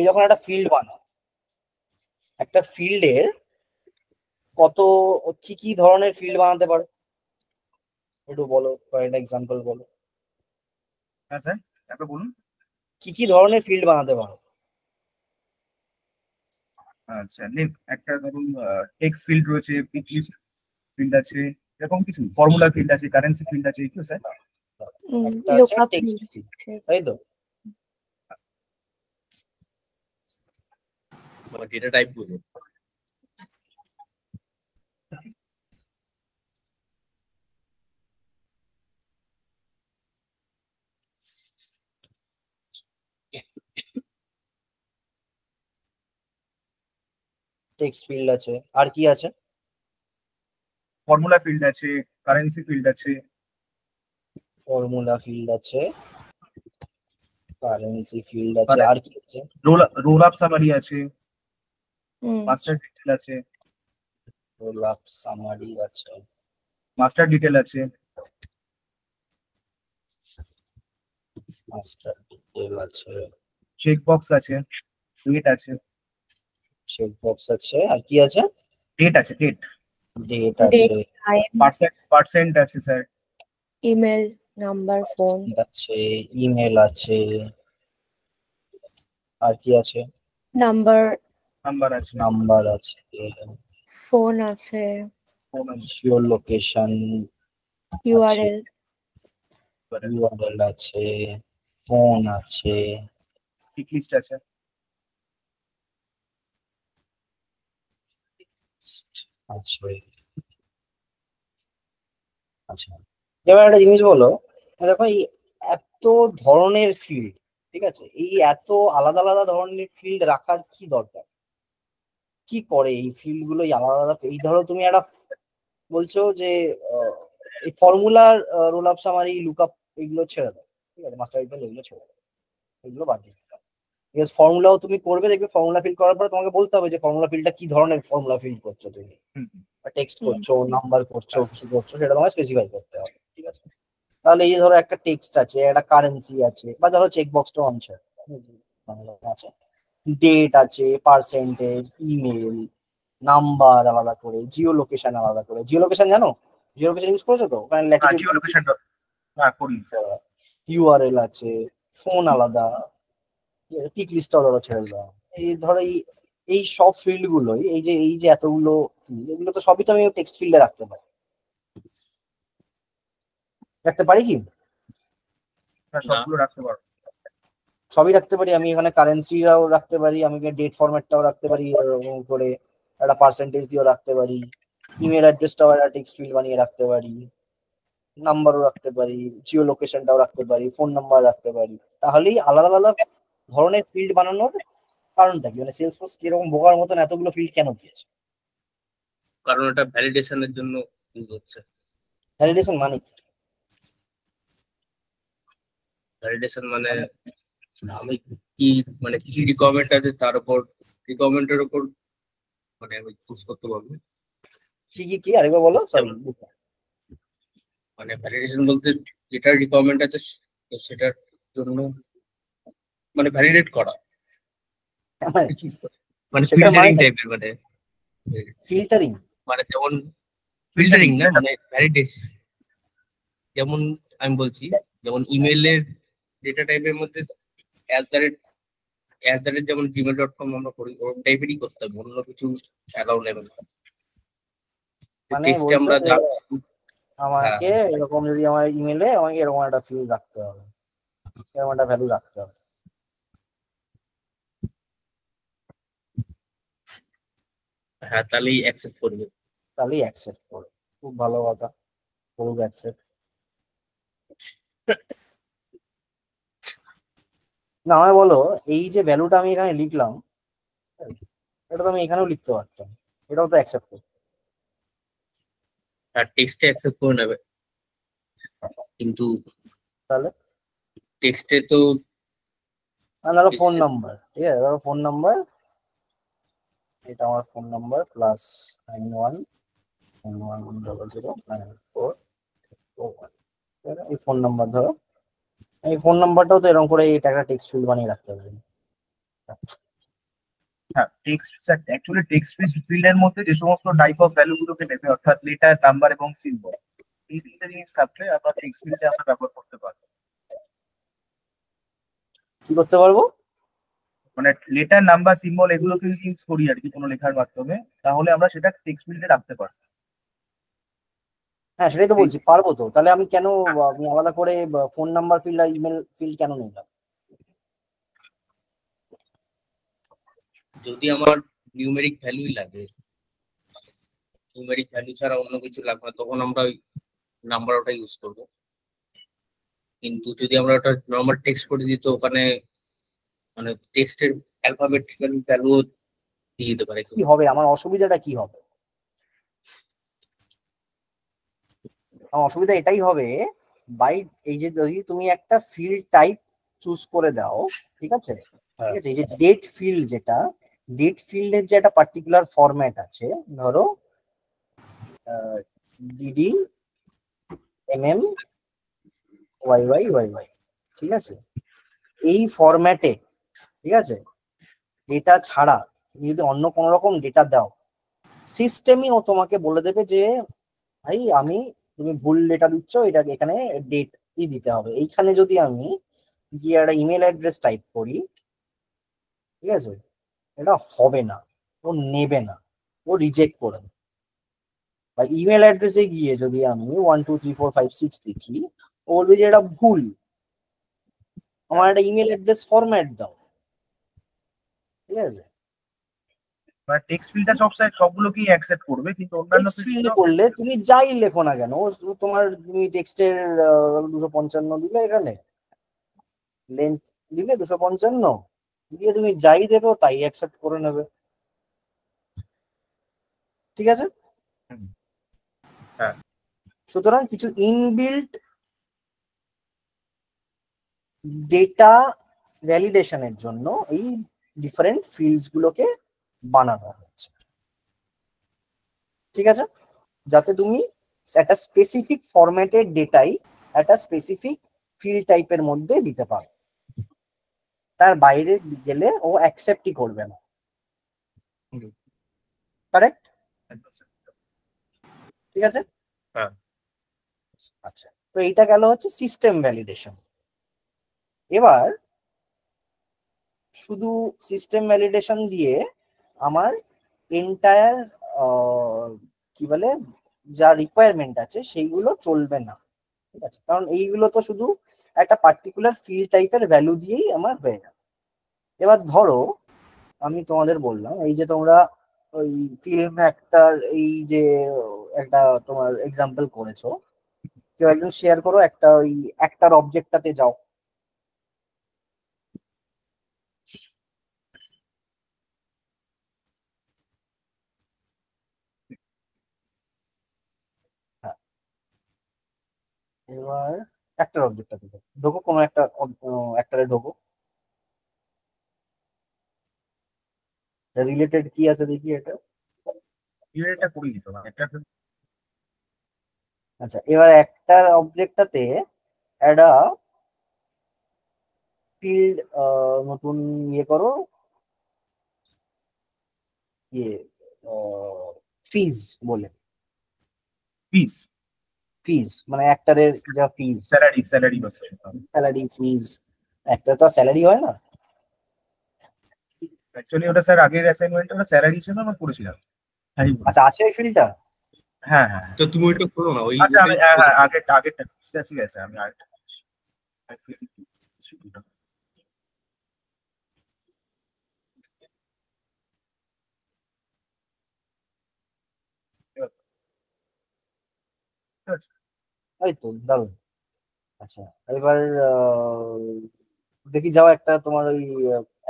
যখন একটা ফিল্ড বানাও, একটা ফিল্ডের কত কি কি ধরনের ফিল্ড বানাতে পারো একটু বলো, একটা এক্সাম্পল বলো। হ্যাঁ স্যার, একবার বলুন। কি কি ধরনের ফিল্ড বানাতে পারো? আচ্ছা, একটা ধরুন টেক্সট ফিল্ড রয়েছে, পিক লিস্ট ফিল্ড আছে, এরকম কিছু ফর্মুলা ফিল্ড আছে, কারেন্সি ফিল্ড আছে, কি স্যার? একটা আছে lookup টেক্সট field. ফিল্ড, তাই তো? ডেটা টাইপ গুলো। টেক্সট ফিল্ড আছে, আর কি আছে? ফর্মুলা ফিল্ড আছে, কারেন্সি ফিল্ড আছে। ফর্মুলা ফিল্ড আছে, কারেন্সি ফিল্ড আছে, আর কি আছে? রোল আপ সামারি আছে, মাস্টার ডিটেল আছে, রোল আপ সামারি আছে, মাস্টার ডিটেল আছে, মাস্টার ডিটেল আছে, চেক বক্স আছে, ডেট আছে। চেক বক্স আছে, আর কি আছে? ডেট আছে, ডেট। ডেট আছে, পার্সেন্ট আছে স্যার। ইমেল, নাম্বার, ফোন আছে, ইমেল আছে, আর কি আছে? নাম্বার আছে, নাম্বার আছে, ফোন আছে, জিও লোকেশন, ইউআরএল ইউআরএল আছে, ফোন আছে, পিক লিস্ট আছে। আছে। আচ্ছা, এবার একটা জিনিস বলো, দেখো এই এত ধরনের ফিল্ড, ঠিক আছে, এই এত আলাদা আলাদা ধরনের ফিল্ড রাখার কি দরকার? কি করে এই ফিল্ড গুলো আলাদা আলাদা? এই ধরো তুমি একটা বলছো যে এই ফর্মুলার রোল আপ সামারি, লুকআপ, এগুলো ছেড়ে দাও, ঠিক আছে, মাস্টার ডিটেল এগুলো ছেড়ে দাও, এগুলো বাদ দিয়ে দাও। ঠিক আছে, ফর্মুলাও তুমি করবে, দেখবে ফর্মুলা ফিল করার পরে তোমাকে বলতে হবে যে ফর্মুলা ফিলটা কি ধরনের ফর্মুলা ফিল করছো তুমি, টেক্সট করছো, নাম্বার করছো, কিছু করছো, সেটা তোমায় স্পেসিফাই করতে হবে, ঠিক আছে? তাহলে এই ধরো একটা টেক্সট আছে, একটা কারেন্সি আছে, বা ধরো চেক বক্সটাও আছে, আছে, ডেট আছে, পার্সেন্টেজ, ইমেল, নাম্বার আলাদা করে, জিও লোকেশন আলাদা করে। জিও লোকেশন জানো? জিও লোকেশন ইউজ করেছো তো? ওখানে জিও লোকেশনটা করি স্যার। ইউআরএল আছে, ফোন আলাদা, পিক লিস্টটাও ধরো ছেড়ে দাও। এই ধরো এই সব ফিল্ড গুলোই, এই যে এতগুলো ফিল্ড, এগুলো তো সবই তো আমি টেক্সট ফিল্ডে রাখতে পারি, রাখতে পারি কি? সবগুলো রাখতে পারো। সবই রাখতে পারি। আমি এখানে কারেন্সিটাও রাখতে পারি, আমি ডেট ফরম্যাটটাও রাখতে পারি, এরকম করে একটা পার্সেন্টেজ দিয়েও রাখতে পারি, ইমেল অ্যাড্রেসটাও একটা টেক্সট ফিল্ড বানিয়ে রাখতে পারি, নাম্বারও রাখতে পারি, জিও লোকেশনটাও রাখতে পারি, ফোন নাম্বার রাখতে পারি। তাহলেই আলাদা আলাদা ধরনের ফিল্ড বানানোর কারণটা কি? মানে সেলসফোর্স কিরকম বোকার মতন এতগুলো ফিল্ড কেন দিয়েছে? কারণ এটা ভ্যালিডেশনের জন্য ইউজ হচ্ছে। ভ্যালিডেশন মানে কি? ভ্যালিডেশন মানে আমি কি, মানে কি রিকোয়ারমেন্ট আছে তার উপর, রিকোয়ারমেন্টের উপর মানে আমি চুজ করতে পারবো। কি আরেকবার বলো, সরি। মানে ভ্যালিডেশন বলতে যেটা রিকোয়ারমেন্ট আছে তো সেটার জন্য মানে ভ্যালিডেট করা, মানে ফিল্টারিং টাইপের, মানে ফিল্টারিং, মানে যেমন ফিল্টারিং না, মানে ভ্যালিডেশন। যেমন আমি বলছি, যেমন ইমেলের ডেটা টাইপের মধ্যে @@ যেমন gmail.com আমরা করি, ওরকম টাইপেরই করতে হবে, অন্য কিছু অ্যালাউ নেবে না। মানে টেক্সটে বলছো আমরা আমাকে এরকম, যদি আমার ইমেলে আমাকে এরকম একটা ফিল্ড রাখতে হবে, এরকম একটা ভ্যালু রাখতে হবে। হ্যাঁ, তাহলেই অ্যাকসেপ্ট করবে। তাহলেই অ্যাকসেপ্ট করো, খুব ভালো কথা, করুক অ্যাকসেপ্ট। না আমায় বলো, এই যে ভ্যালুটা আমি এখানে লিখলাম, এটা তো আমি এখানেও লিখতে পারতাম, এটাও তো অ্যাকসেপ্ট করতে। আর টেক্সটে অ্যাকসেপ্ট করে নেবে, কিন্তু তাহলে টেক্সটে তো ধরো ফোন নাম্বার, ঠিক আছে, ধরো ফোন নাম্বার, এটা আমার ফোন নাম্বার প্লাস 9111009441। এই ফোন নাম্বার ধরো, এই ফোন নাম্বারটাও তো এরকম করে এটা একটা টেক্সট ফিল্ড বানিয়ে রাখতে পারি। হ্যাঁ, টেক্সট অ্যাকচুয়ালি টেক্সট ফিল্ডের মধ্যে যে সমস্ত টাইপ অফ ভ্যালু গুলোকে নেবে, অর্থাৎ লেটার, নাম্বার এবং সিম্বল, এই তিনটে জিনিস থাকলে আমরা টেক্সট ফিল্ডে আমরা ব্যবহার করতে পারবো। কি করতে পারবো? মানে লেটার, নাম্বার, সিম্বল এগুলোকে যদি ইউজ করি আর কি কোনো লেখার মাধ্যমে, তাহলে আমরা সেটা টেক্সট ফিল্ডে রাখতে পারবো। হ্যাঁ সেটাই তো বলছি, পারবো তো। তাহলে আমি কেন আমি আলাদা করে ফোন নাম্বার ফিল্ড আর ইমেল ফিল্ড কেন নিলাম? যদি আমার নিউমেরিক ভ্যালুই লাগে, নিউমেরিক ভ্যালু ছাড়া অন্য কিছু লাগবে না, তখন আমরা ওই নাম্বার ওটা ইউজ করবো। কিন্তু যদি আমরা ওটা নর্মাল টেক্সট করে দিই, তো ওখানে মানে টেক্সটের অ্যালফাবেটিক্যাল ভ্যালু দিয়ে দিতে পারে। কি হবে, আমার অসুবিধাটা কি হবে? আমার অসুবিধা এটাই হবে, বাই এই যে যদি তুমি একটা ফিল্ড টাইপ চুজ করে দাও, ঠিক আছে, ঠিক আছে, এই যে ডেট ফিল্ড, যেটা ডেট ফিল্ডের যে একটা পার্টিকুলার ফরম্যাট আছে, ধরো ডিডি এমএম ওয়াই, ঠিক আছে, এই ফরম্যাটে, ঠিক আছে, ডেটা ছাড়া তুমি যদি অন্য কোনো রকম ডেটা দাও, সিস্টেমই ও তোমাকে বলে দেবে যে ভাই আমি, তুমি ভুল ডেটা দিচ্ছ, এটা এখানে ডেট দিতে হবে। এইখানে যদি আমি গিয়ে একটা ইমেল অ্যাড্রেস টাইপ করি, ঠিক আছে, এটা হবে না, ও নেবে না, ও রিজেক্ট করে দেবে। বা ইমেল অ্যাড্রেসে গিয়ে যদি আমি 1 2 3 4 5 6 লিখি, ও বলবে যে এটা ভুল, আমার একটা ইমেল অ্যাড্রেস ফরম্যাট দাও, ঠিক আছে। মানে টেক্সট ফিল্ডটা সবগুলোকেই অ্যাকসেপ্ট করবে, কিন্তু অন্যান্য টেক্সট ফিল্ডে করলে তুমি যাই লেখো না কেন, তোমার তুমি টেক্সটের 255 দিলে, এখানে লেন্থ দিলে 255 দিয়ে তুমি যাই দেবে ও তাই অ্যাকসেপ্ট করে নেবে, ঠিক আছে। হ্যাঁ। সুতরাং কিছু ইনবিল্ট ডেটা ভ্যালিডেশনের জন্য এই ডিফারেন্ট ফিল্ডস গুলোকে বানানো হয়েছে, ঠিক আছে, যাতে তুমি একটা স্পেসিফিক ফরম্যাটের ডেটাই একটা স্পেসিফিক ফিল্ড টাইপের মধ্যে দিতে পারো, তার বাইরে গেলে ও অ্যাকসেপ্টই করবে না, কারেক্ট? ঠিক আছে। হ্যাঁ। আচ্ছা, তো এইটা গেল হচ্ছে সিস্টেম ভ্যালিডেশন। এবার শুধু সিস্টেম ভ্যালিডেশন দিয়ে আমার এন্টায়ার কি বলে যা রিকোয়ারমেন্ট আছে সেইগুলো চলবে না, ঠিক আছে, কারণ এইগুলো তো শুধু একটা পার্টিকুলার ফিল্ড টাইপের ভ্যালু দিয়েই আমার হয়ে গেল। এবার ধরো আমি তোমাদের বললাম এই যে তোমরা ওই ফিল্ম অ্যাক্টর, এই যে একটা তোমার এক্সাম্পল করেছো, কেউ একজন শেয়ার করো একটা ওই অ্যাক্টর অবজেক্টটাতে যাও, হ্যাঁ, এবার অ্যাক্টর অবজেক্টটাতে ঢোকো, কোনো একটা অ্যাক্টরে ঢোকো, রিলেটেড কি আছে দেখি এটা। এটা করে দিত না একটা। আচ্ছা, এবার অ্যাক্টর অবজেক্টটাতে একটা ফিল্ড নতুন ইয়ে করো, ইয়ে ফিজ বলে, ফিস, ফিজ মানে অ্যাক্টরের যা ফিজ, স্যালারি হচ্ছে। স্যালারি, ফিজ, একটা তো স্যালারি হয় না। অ্যাকচুয়ালি ওটা স্যার আগের অ্যাসাইনমেন্টে ওটা স্যালারি হিসেবে আমরা করেছিলাম। আচ্ছা, আছে ওই ফিল্ডটা? হ্যাঁ হ্যাঁ। তো তুমি ওইটা করো না, ওই আচ্ছা, আমি হ্যাঁ আগেরটা ঠিক আছে, আমি আরেকটা ওই তো দারুন। আচ্ছা, এবার দেখি যাও একটা তোমার ওই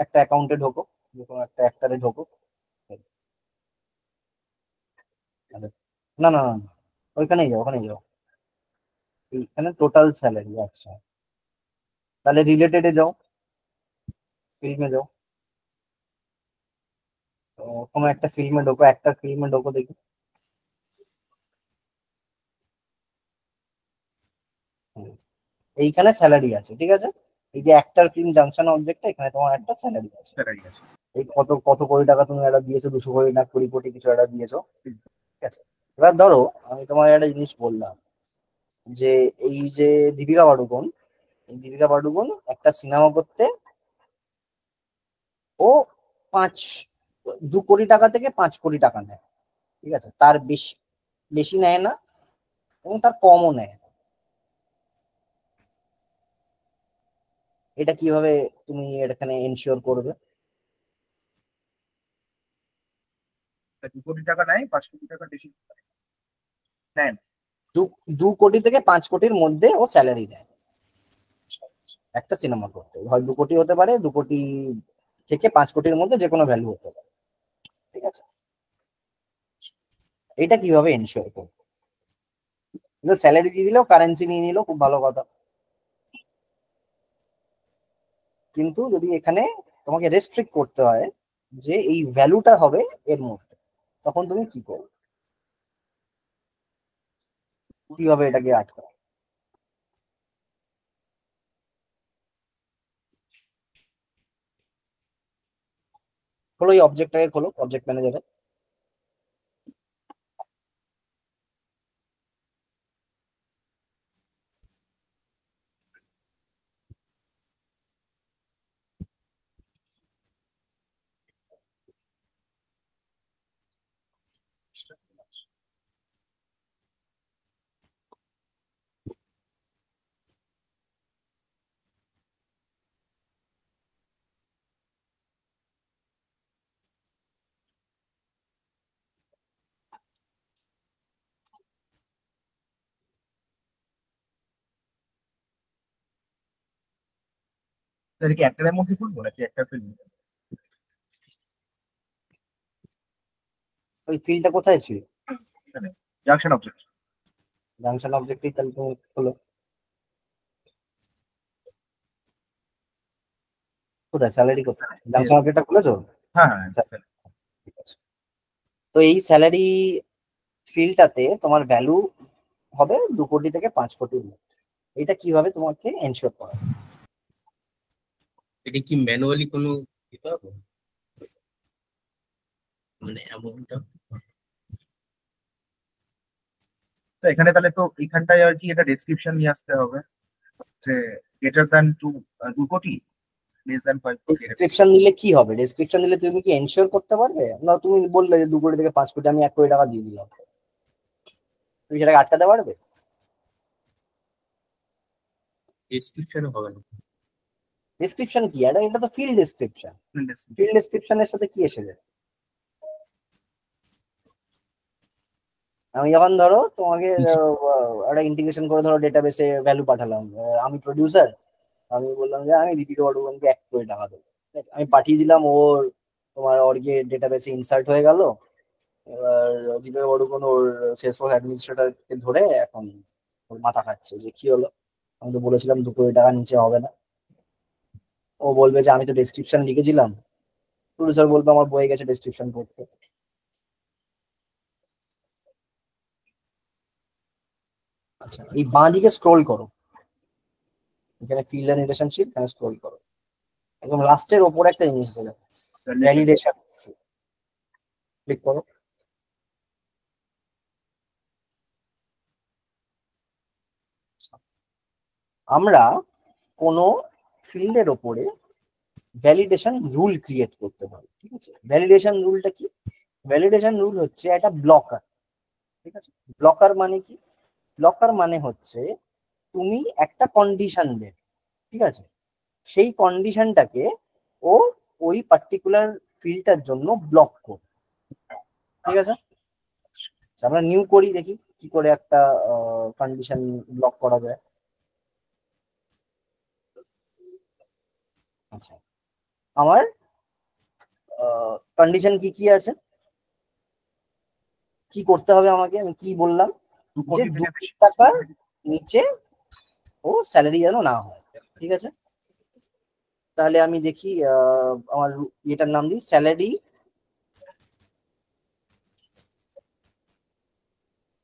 একটা অ্যাকাউন্টে ঢোকো, যে কোনো একটা অ্যাক্টারে ঢোকো। না না না না, ওইখানেই যাও, ওখানেই যাও, এইখানে টোটাল স্যালারি। আচ্ছা, তাহলে রিলেটেডে যাও, ফিল্মে যাও, কোনো একটা ফিল্মে ঢোকো, একটা ফিল্মে ঢোকো দেখি। এইখানে স্যালারি আছে, ঠিক আছে, এই যে অ্যাক্টর ফিল্ম জাংশন অবজেক্টটা, এখানে তোমার একটা স্যালারি আছে। স্যালারি আছে। এই কত কত কোটি টাকা তুমি একটা দিয়েছো, 200 কোটি না 20 কোটি কিছু একটা দিয়েছো, ঠিক আছে। এবার ধরো আমি তোমার একটা জিনিস বললাম যে এই যে দীপিকা পাডুকোন, এই দীপিকা পাডুকোন একটা সিনেমা করতে ও 2 কোটি টাকা থেকে 5 কোটি টাকা নেয়, ঠিক আছে, তার বেশি বেশি নেয় না এবং তার কমও নেয় না। এটা কিভাবে তুমি এখানে এনশিওর করবে? 2 কোটি টাকা নেয়, 5 কোটি টাকা বেশি নেয় না। 2 কোটি থেকে 5 কোটির মধ্যে ও স্যালারি নেয় একটা সিনেমা করতে, হয় 2 কোটি হতে পারে, 2 কোটি থেকে 5 কোটির মধ্যে যে কোনো ভ্যালু হতে পারে, ঠিক আছে। এটা কিভাবে এনশিওর করবে? স্যালারি দিয়ে দিলেও কারেন্সি নিয়ে নিল, খুব ভালো কথা, কিন্তু যদি এখানে তোমাকে রেস্ট্রিক্ট করতে হয় যে এই ভ্যালুটা হবে এর মধ্যে, তখন তুমি কি করবে? কিভাবে এটাকে আটকা? খোলো এই অবজেক্টটাকে, খোলো অবজেক্ট ম্যানেজারে। তাহলে কি একটার মধ্যে খুলবো নাকি একটা ফিল্ম? ওই ফিল্ডটা কোথায় ছিল? এখানে জাংশন অবজেক্ট। জাংশন অবজেক্টই, তাহলে তুমি খোলো। কোথায় স্যালারি, কোথায় জাংশন অবজেক্টটা খুলেছো? হ্যাঁ হ্যাঁ আচ্ছা, ঠিক আছে। তো এই স্যালারি ফিল্ডটাতে তোমার ভ্যালু হবে 2 কোটি থেকে 5 কোটির মধ্যে। এটা কিভাবে তোমাকে এনশিওর করা যায়? এটা কি ম্যানুয়ালি কোনো দিতে হবে, মানে অ্যামাউন্টটা? তো এখানে তাহলে তো এখানটায় আর কি এটা ডেসক্রিপশন নিয়ে আসতে হবে যে গ্রেটার দ্যান 2 কোটি, লেস দ্যান 5 কোটি। ডেসক্রিপশন দিলে কি হবে? ডেসক্রিপশন দিলে তুমি কি এনশিওর করতে পারবে না? তুমি বললে যে 2 কোটি থেকে 5 কোটি, আমি 1 কোটি টাকা দিয়ে দিলাম, তুমি সেটাকে আটকাতে পারবে? ডেসক্রিপশনে হবে না। ডেসক্রিপশন কি? এটা তো ফিল্ড ডেসক্রিপশন। ফিল্ড ডেসক্রিপশনের সাথে কি এসে যায়? আমি যখন ধরো তোমাকে একটা ইন্টিগ্রেশন করে ধরো ডেটাবেসে ভ্যালু পাঠালাম, আমি প্রডিউসার, আমি বললাম যে আমি দীপিকা পাডুকোনকে 1 কোটি টাকা দেবো, ঠিক আছে? আমি পাঠিয়ে দিলাম, ওর তোমার অর্গে ডেটাবেসে ইনসার্ট হয়ে গেল। এবার দীপিকা পাডুকোন ওর সেলসফোর্স অ্যাডমিনিস্ট্রেটরকে ধরে এখন ওর মাথা খাচ্ছে যে কি হলো, আমি তো বলেছিলাম 2 কোটি টাকার নিচে হবে না। ও বলবে যে আমি তো ডেসক্রিপশন লিখেছিলাম, প্রডিউসার বলবে আমার বয়ে গেছে ডেসক্রিপশন পড়তে। আচ্ছা, এই বাঁ দিকে স্ক্রোল করো, এখানে ফিল্ড এন্ড রিলেশনশিপ, এখানে স্ক্রোল করো, একদম লাস্টের ওপরে একটা জিনিস আছে, ভ্যালিডেশন, ক্লিক করো। আমরা কোনো ফিল্ডের ওপরে ভ্যালিডেশন রুল ক্রিয়েট করতে পারি, ঠিক আছে। ভ্যালিডেশন রুলটা কি? ভ্যালিডেশন রুল হচ্ছে একটা ব্লকার, ঠিক আছে। ব্লকার মানে কি? ব্লকার মানে হচ্ছে তুমি একটা কন্ডিশন দেবে, ঠিক আছে, সেই কন্ডিশনটাকে ও ওই পার্টিকুলার ফিল্ডটার জন্য ব্লক করবে, ঠিক আছে। আচ্ছা, আমরা নিউ করি, দেখি কি করে একটা কন্ডিশন ব্লক করা যায়। আচ্ছা, আমার কন্ডিশন কি কি আছে, কি করতে হবে আমাকে, আমি কি বললাম যে 2 কোটি টাকার নিচে ও স্যালারি যেন না হয়, ঠিক আছে। তাহলে আমি দেখি আমার এটার নাম দিই স্যালারি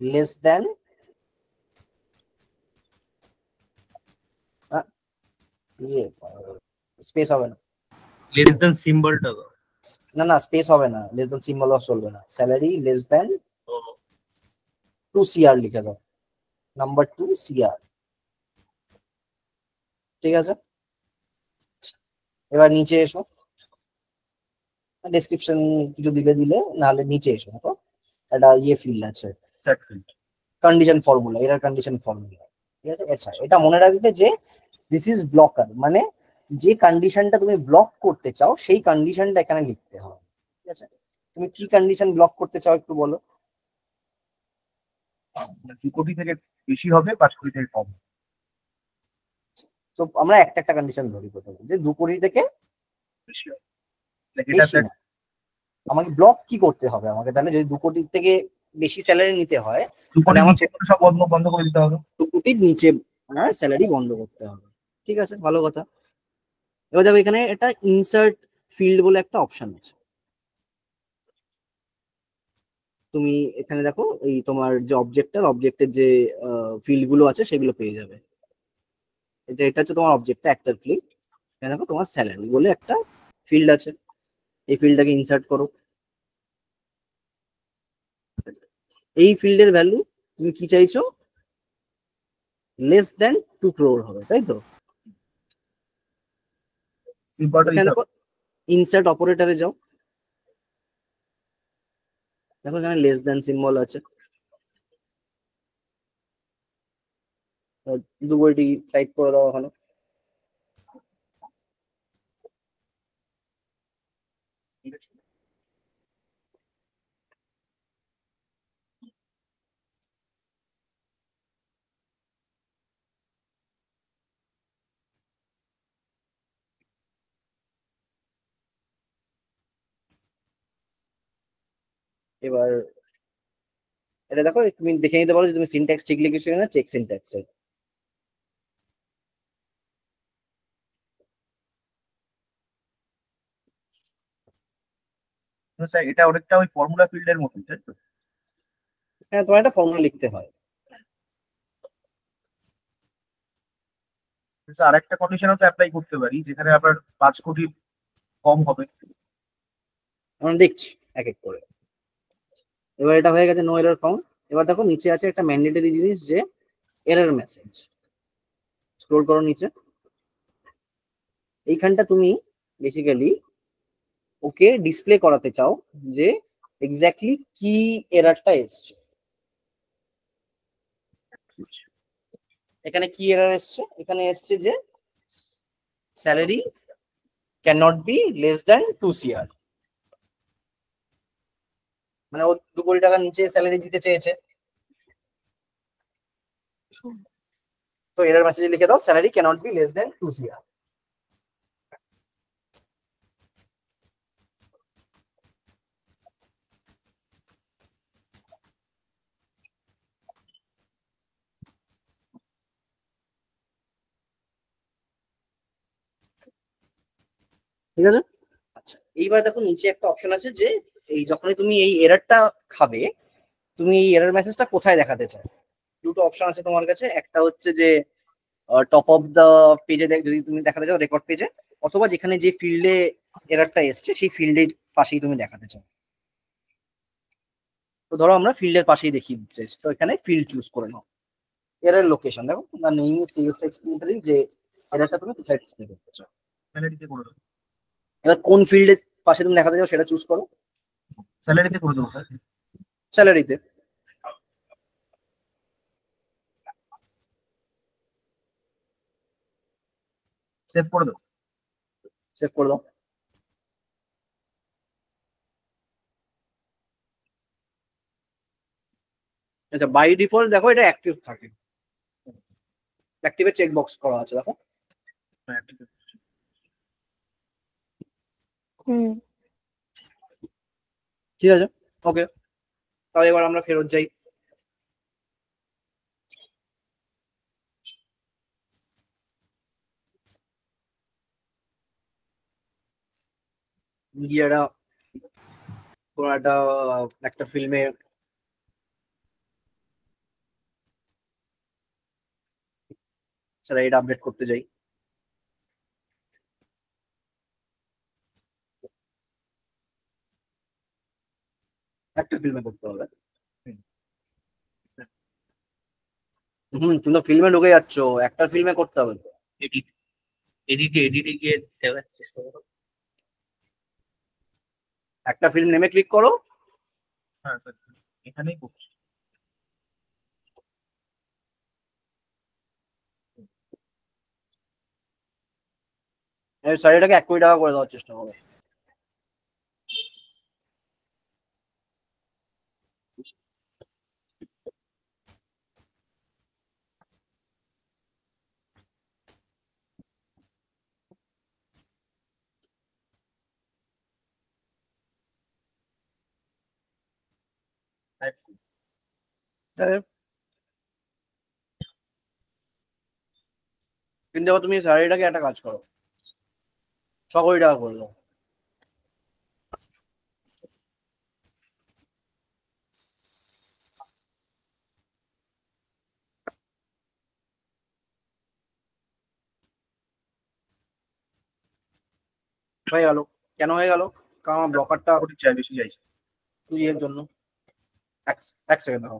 লেস দেন, ইয়ে স্পেস হবে না, লেস দেন সিম্বলটা দাও। না না, স্পেস হবে না, লেস দেন সিম্বল চলবে না, স্যালারি লেস দেন 2 CR লিখে দাও, নাম্বার 2 CR। ঠিক আছে, এবার নিচে এসো, ডেসক্রিপশন কিছু দিলে দিলে, নাহলে নিচে এসো, দেখো একটা ফিল্ড আছে, set field. Condition formula, error condition formula. ঠিক আছে, আচ্ছা এটা মনে রাখবে যে দিস ইজ ব্লকার, মানে যে কন্ডিশনটা তুমি ব্লক করতে চাও সেই কন্ডিশনটা এখানে লিখতে হবে। ঠিক আছে, তুমি কি কন্ডিশন ব্লক করতে চাও একটু বলো। 2 কোটি থেকে বেশি হবে, 5 কোটি থেকে কম। তো আমরা একটা একটা কন্ডিশন ধরি প্রথমে, যে 2 কোটি থেকে বেশি হবে, like এটা বেশি না। আমাকে ব্লক কি করতে হবে, আমাকে তাহলে যদি 2 কোটির থেকে বেশি স্যালারি নিতে হয় 2 তাহলে কোটির আমার নিচে সব বন্ধ বন্ধ করে দিতে হবে। 2 কোটির নিচে স্যালারি বন্ধ করতে হবে। ঠিক আছে, ভালো কথা। এবার দেখো এখানে একটা ইনসার্ট ফিল্ড বলে একটা অপশন আছে, তুমি এখানে দেখো এই তোমার যে অবজেক্টের যে ফিল্ড গুলো আছে সেগুলো পেয়ে যাবে। এটা হচ্ছে তোমার অবজেক্টটা, একটা ফিল্ড। এখানে দেখো তোমার স্যালারি বলে একটা ফিল্ড আছে, এই ফিল্ডটাকে ইনসার্ট করো। এই ফিল্ডের ভ্যালু তুমি কি চাইছো, লেস দেন 2 crore হবে, তাই তো? সিম্পলটা এখানে দিতে দেখো হবে। ইনসার্ট অপারেটরে যাও, দেখো এখানে লেস দেন সিম্বল আছে, 2 কোটি টাইপ করে দাও ওখানে। ঠিক আছে, এবার এটা দেখো, তুমি দেখে নিতে পারো যে তুমি সিনট্যাক্স ঠিক লিখেছো কিনা, চেক সিনট্যাক্স। তো স্যার এটা অনেকটা ওই ফর্মুলা ফিল্ডের মতো, তাই তো? হ্যাঁ, তোমার একটা ফর্মুলা লিখতে হয়। স্যার আরেকটা কন্ডিশনও তো অ্যাপ্লাই করতে পারি, যেখানে আবার 5 কোটির কম হবে। আমরা দেখছি এক এক করে। এবার এটা হয়ে গেছে নো এরর ফাউন্ড। এবার দেখো নিচে আছে একটা ম্যান্ডেটরি জিনিস, যে এরর মেসেজ। স্ক্রোল করো নিচে, এইখানটা তুমি বেসিক্যালি ওকে ডিসপ্লে করাতে চাও যে এক্স্যাক্টলি কি এররটা এসছে। এখানে কি এরর এসছে, এখানে এসছে যে salary can not be less than 2 CR, মানে ও 2 কোটি টাকার নিচে স্যালারি দিতে চেয়েছে। তো এরর মেসেজে লিখে দাও salary can not be less than 2 CR। ঠিক আছে, আচ্ছা এইবার দেখো নিচে একটা অপশন আছে, যে এই যখনই তুমি এই এররটা খাবে, তুমি এই এরর মেসেজটা কোথায় দেখাতে চাও। দুটো অপশন আছে তোমার কাছে, একটা হচ্ছে যে টপ অফ দা পেজে যদি তুমি দেখাতে চাও, রেকর্ড পেজে, অথবা যেখানে যে ফিল্ডে এররটা এসছে সেই ফিল্ডের পাশেই তুমি দেখাতে চাও। তো ধরো আমরা ফিল্ডের পাশেই দেখিয়ে দিচ্ছি, তো এখানে ফিল্ড চুজ করে নাও। এরর লোকেশন দেখো, তোমার নেম ইজ সেলফ এক্সপ্লেনেটরি, যে এররটা তুমি কোথায় ডিসপ্লে করতে চাও। স্যালারিতে করে দেবো। এবার কোন ফিল্ডের পাশে তুমি দেখাতে চাও সেটা চুজ করো। স্যালারিতে করে দেবো স্যার। স্যালারিতে। সেভ করে দেবো। সেভ করে দাও। আচ্ছা, বাই ডিফল্ট দেখো এটা অ্যাক্টিভ থাকে, অ্যাক্টিভে চেক বক্স করা আছে দেখো। হ্যাঁ, ঠিক আছে। হুম। ঠিক আছে, ওকে, তাহলে এবার আমরা ফেরত যাই। গিয়ে কোনো একটা ফিল্মে এটা আপডেট করতে যাই। একটা ফিল্মে করতে হবে। হুম। তুমি তো ফিল্মে ঢুকে যাচ্ছ, একটা ফিল্মে করতে হবে তো। এডিটে গিয়ে দেখার চেষ্টা করো। একটা ফিল্ম নেমে ক্লিক করো। হ্যাঁ স্যার, এখানেই করছি। স্যার এটাকে 1 কোটি টাকা করে দেওয়ার চেষ্টা করো। কিন্তু এবার তুমি স্যালারিটাকে একটা কাজ করো, 6 কোটি টাকা করে দাও। হয়ে গেল। কেন হয়ে গেল? কারণ আমার ব্লকারটা কোটি চাই, বেশি চাইছে। 2 এর জন্য। এক সেকেন্ড দাও।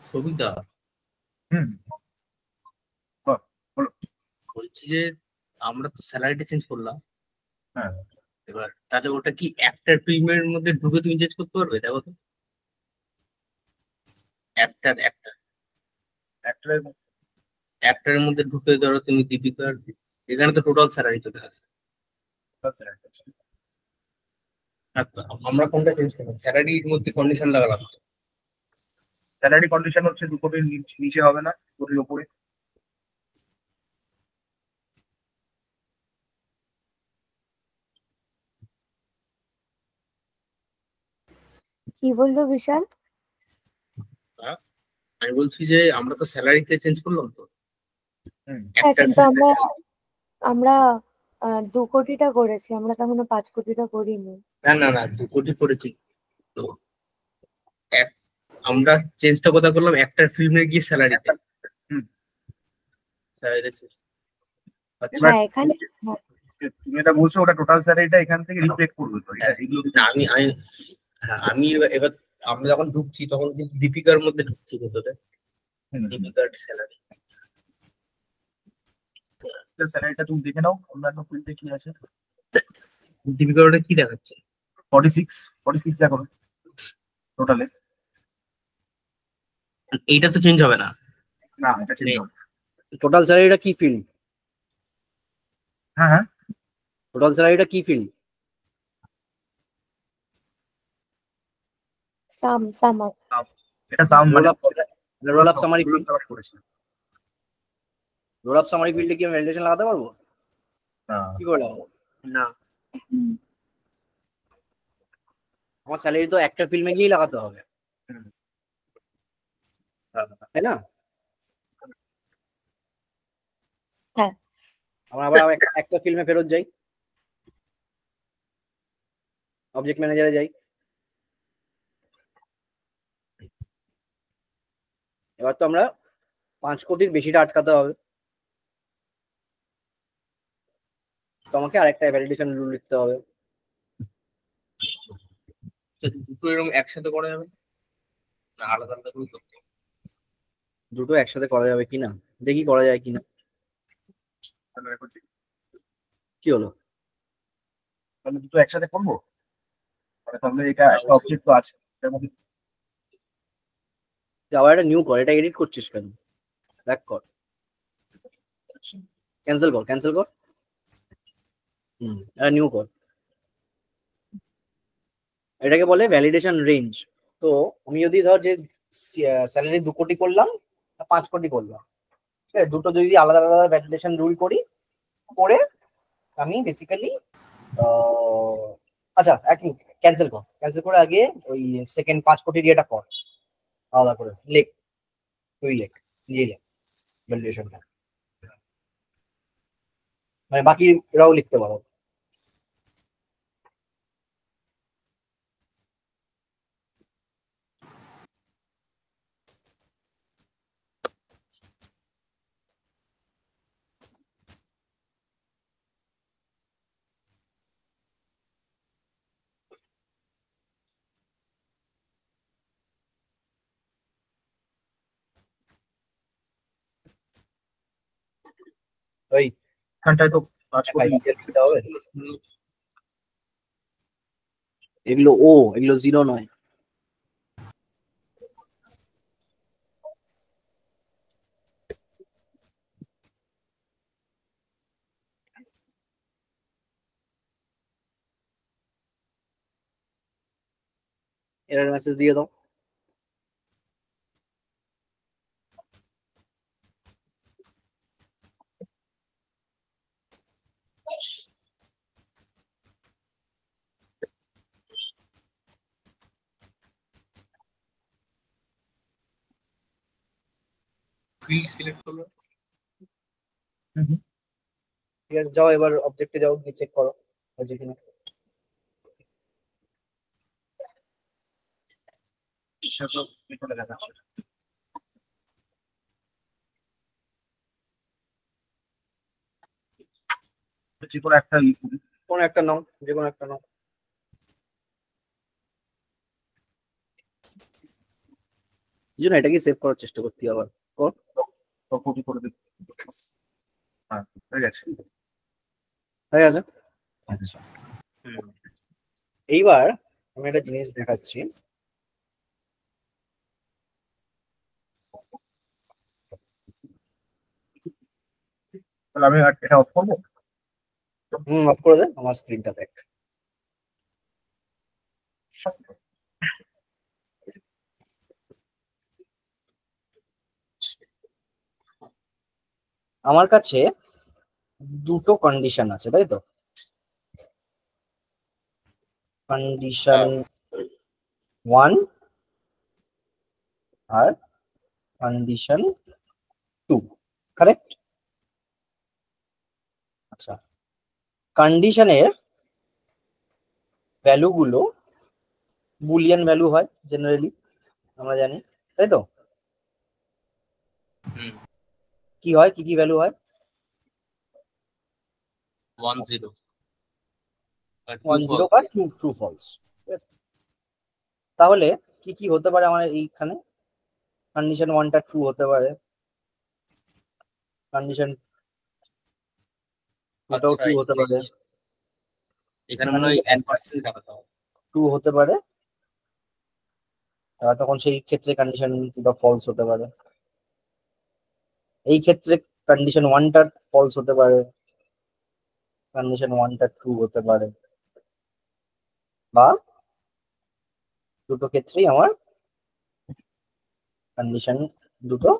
সুবিধা হুম, বলো। বলছি যে আমরা তো স্যালারিটা চেঞ্জ করলাম, হ্যাঁ, এবার তাহলে ওটা কি একটা ফিল্মের মধ্যে ঢুকে তুমি চেঞ্জ করতে পারবে? দেখো তো, একটা একটার একটার মধ্যে ঢুকে ধরো তুমি দীপিকার, এখানে তো টোটাল স্যালারি চলে আসে। আচ্ছা, আমরা কোনটা চেঞ্জ করলাম? স্যালারির মধ্যে কন্ডিশন লাগালাম। স্যালারি কন্ডিশন হচ্ছে 2 কোটির নিচে হবে না, 2 কোটির উপরে। কি বললো বিশাল? হ্যাঁ, আমি বলছি যে আমরা তো স্যালারিতে চেঞ্জ করলাম তো, হুম, হ্যাঁ, একটা কিন্তু ফিল্মের আমরা 2 কোটিটা করেছি, আমরা তো এখনো 5 কোটিটা করিনি। না 2 কোটি করেছি তো। এক আমরা চেঞ্জটা কোথায় করলাম? একটা ফিল্মে গিয়ে স্যালারিতে। হুম। স্যালারিতে আচ্ছা। এবার হ্যাঁ, এখানে হ্যাঁ। তুমি এটা বলছো, ওটা টোটাল স্যালারিটা এখান থেকে রিফ্লেক্ট করবে তো, এটা এগুলো না, আমি এবার আমরা যখন ঢুকছি তখন কিন্তু দীপিকার মধ্যে ঢুকছি ভেতরে, দীপিকার স্যালারি। স্যালারিটা তুমি দেখে নাও, অন্যান্য ফিল্ডে কি আছে। দীপিকার ওটা কি দেখাচ্ছে? 46 দেখো টোটালে। এইটা তো চেঞ্জ হবে না। না, এটা চেঞ্জ হবে। টোটাল স্যালারিটা কি ফিল্ম? হ্যাঁ, হ্যাঁ, টোটাল স্যালারিটা কি ফিল্ম? সাম এটা সাউন্ড মানে রোল আপ সামারি ফিল্ড। করেছে। রোল আপ সামারি ফিল্ডে কি আমি ভ্যালিডেশন লাগাতে পারবো? কি করে লাগাবো? না, আমার স্যালারি তো একটা ফিল্মে গিয়েই লাগাতে হবে, তাই না? হ্যাঁ। আমরা আবার একটা ফিল্মে ফেরত যাই, অবজেক্ট ম্যানেজারে যাই। এবার তো আমরা 5 কোটির বেশিটা আটকাতে হবে, তো আমাকে আরেকটা ভ্যালিডেশন রুল লিখতে হবে। দুটো এরকম একসাথে করা যাবে না, আলাদা আলাদা করে করতে হবে? দুটো একসাথে করা যাবে কিনা দেখি, করা যায় কিনা। কি হলো? তাহলে দুটো একসাথে করবো, তাহলে এটা একটা অবজেক্ট তো আছে এটার মধ্যে। আবার একটা নিউ কর, এটা এডিট করছিস কেন? ব্যাক কর, ক্যান্সেল কর। এটা নিউ কর। এটাকে বলে ভ্যালিডেশন রেঞ্জ। তো আমি যদি ধর যে স্যালারি 2 কোটি করলাম 5 কোটি করলাম, ঠিক আছে, দুটো যদি আলাদা আলাদা ভ্যালিডেশন রুল করি, করে আমি বেসিক্যালি আচ্ছা এক ক্যান্সেল করে আগে ওই সেকেন্ড 5 কোটির ইয়েটা কর, আলাদা করে লেখ, তুই লেখ, নিজে লেখ ভ্যালিডেশনটা, মানে বাকিরাও লিখতে পারো। ওই এখানটায় তো 5 কোটি দিতে হবে, এগুলো এগুলো জিরো নয়। এরর মেসেজ দিয়ে দাও। ফিল্ড সিলেক্ট করলো। ঠিক আছে, যাও এবার অবজেক্টে যাও, গিয়ে চেক করো হয়েছে কিনা। সেটা তো এখানে দেখাচ্ছে। যে কোনো একটা লিখুন। কোন একটা নাও, যে কোনো একটা নাও। এই জন্য এটাকে সেভ করার চেষ্টা করতে আবার কর। তো কপি করে দিন। হ্যাঁ, হয়ে গেছে। হয়ে গেছে। আচ্ছা, এইবার আমি একটা জিনিস দেখাচ্ছি। তাহলে আমি এটা অফ করবো। অফ করে দে, আমার স্ক্রিনটা দেখ। আমার কাছে দুটো কন্ডিশন আছে, তাই তো? কন্ডিশন 1 আর কন্ডিশন 2, কারেক্ট? আচ্ছা, কন্ডিশনের ভ্যালু গুলো বুলিয়ান ভ্যালু হয় জেনারেলি, আমরা জানি, তাই তো? কি হয়, কি কি ভ্যালু হয়? 1 0 1 0 বা ট্রু ফলস। তাহলে কি কি হতে পারে আমার এইখানে? কন্ডিশন 1টা ট্রু হতে পারে, কন্ডিশন 2টাও ট্রু হতে পারে, এখানে মনে হয় % দেখাতে হবে। ট্রু হতে পারে, তখন সেই ক্ষেত্রে কন্ডিশন 2টা ফলস হতে পারে। এই ক্ষেত্রে কন্ডিশন 1টা ফলস হতে পারে, কন্ডিশন 1টা ট্রু হতে পারে, বা দুটো ক্ষেত্রেই আমার কন্ডিশন দুটো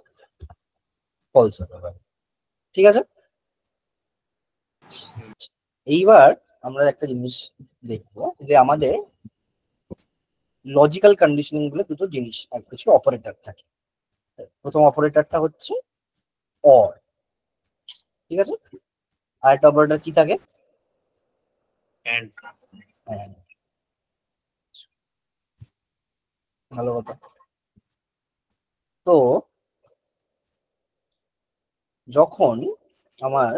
ফলস হতে পারে, ঠিক আছে? এইবার আমরা একটা জিনিস দেখবো যে আমাদের লজিক্যাল কন্ডিশনিং গুলো দুটো জিনিস, কিছু অপারেটর থাকে। প্রথম অপারেটরটা হচ্ছে অর, ঠিক আছে? আর একটা অপারেটর কি থাকে? And And। ভালো কথা। তো যখন আমার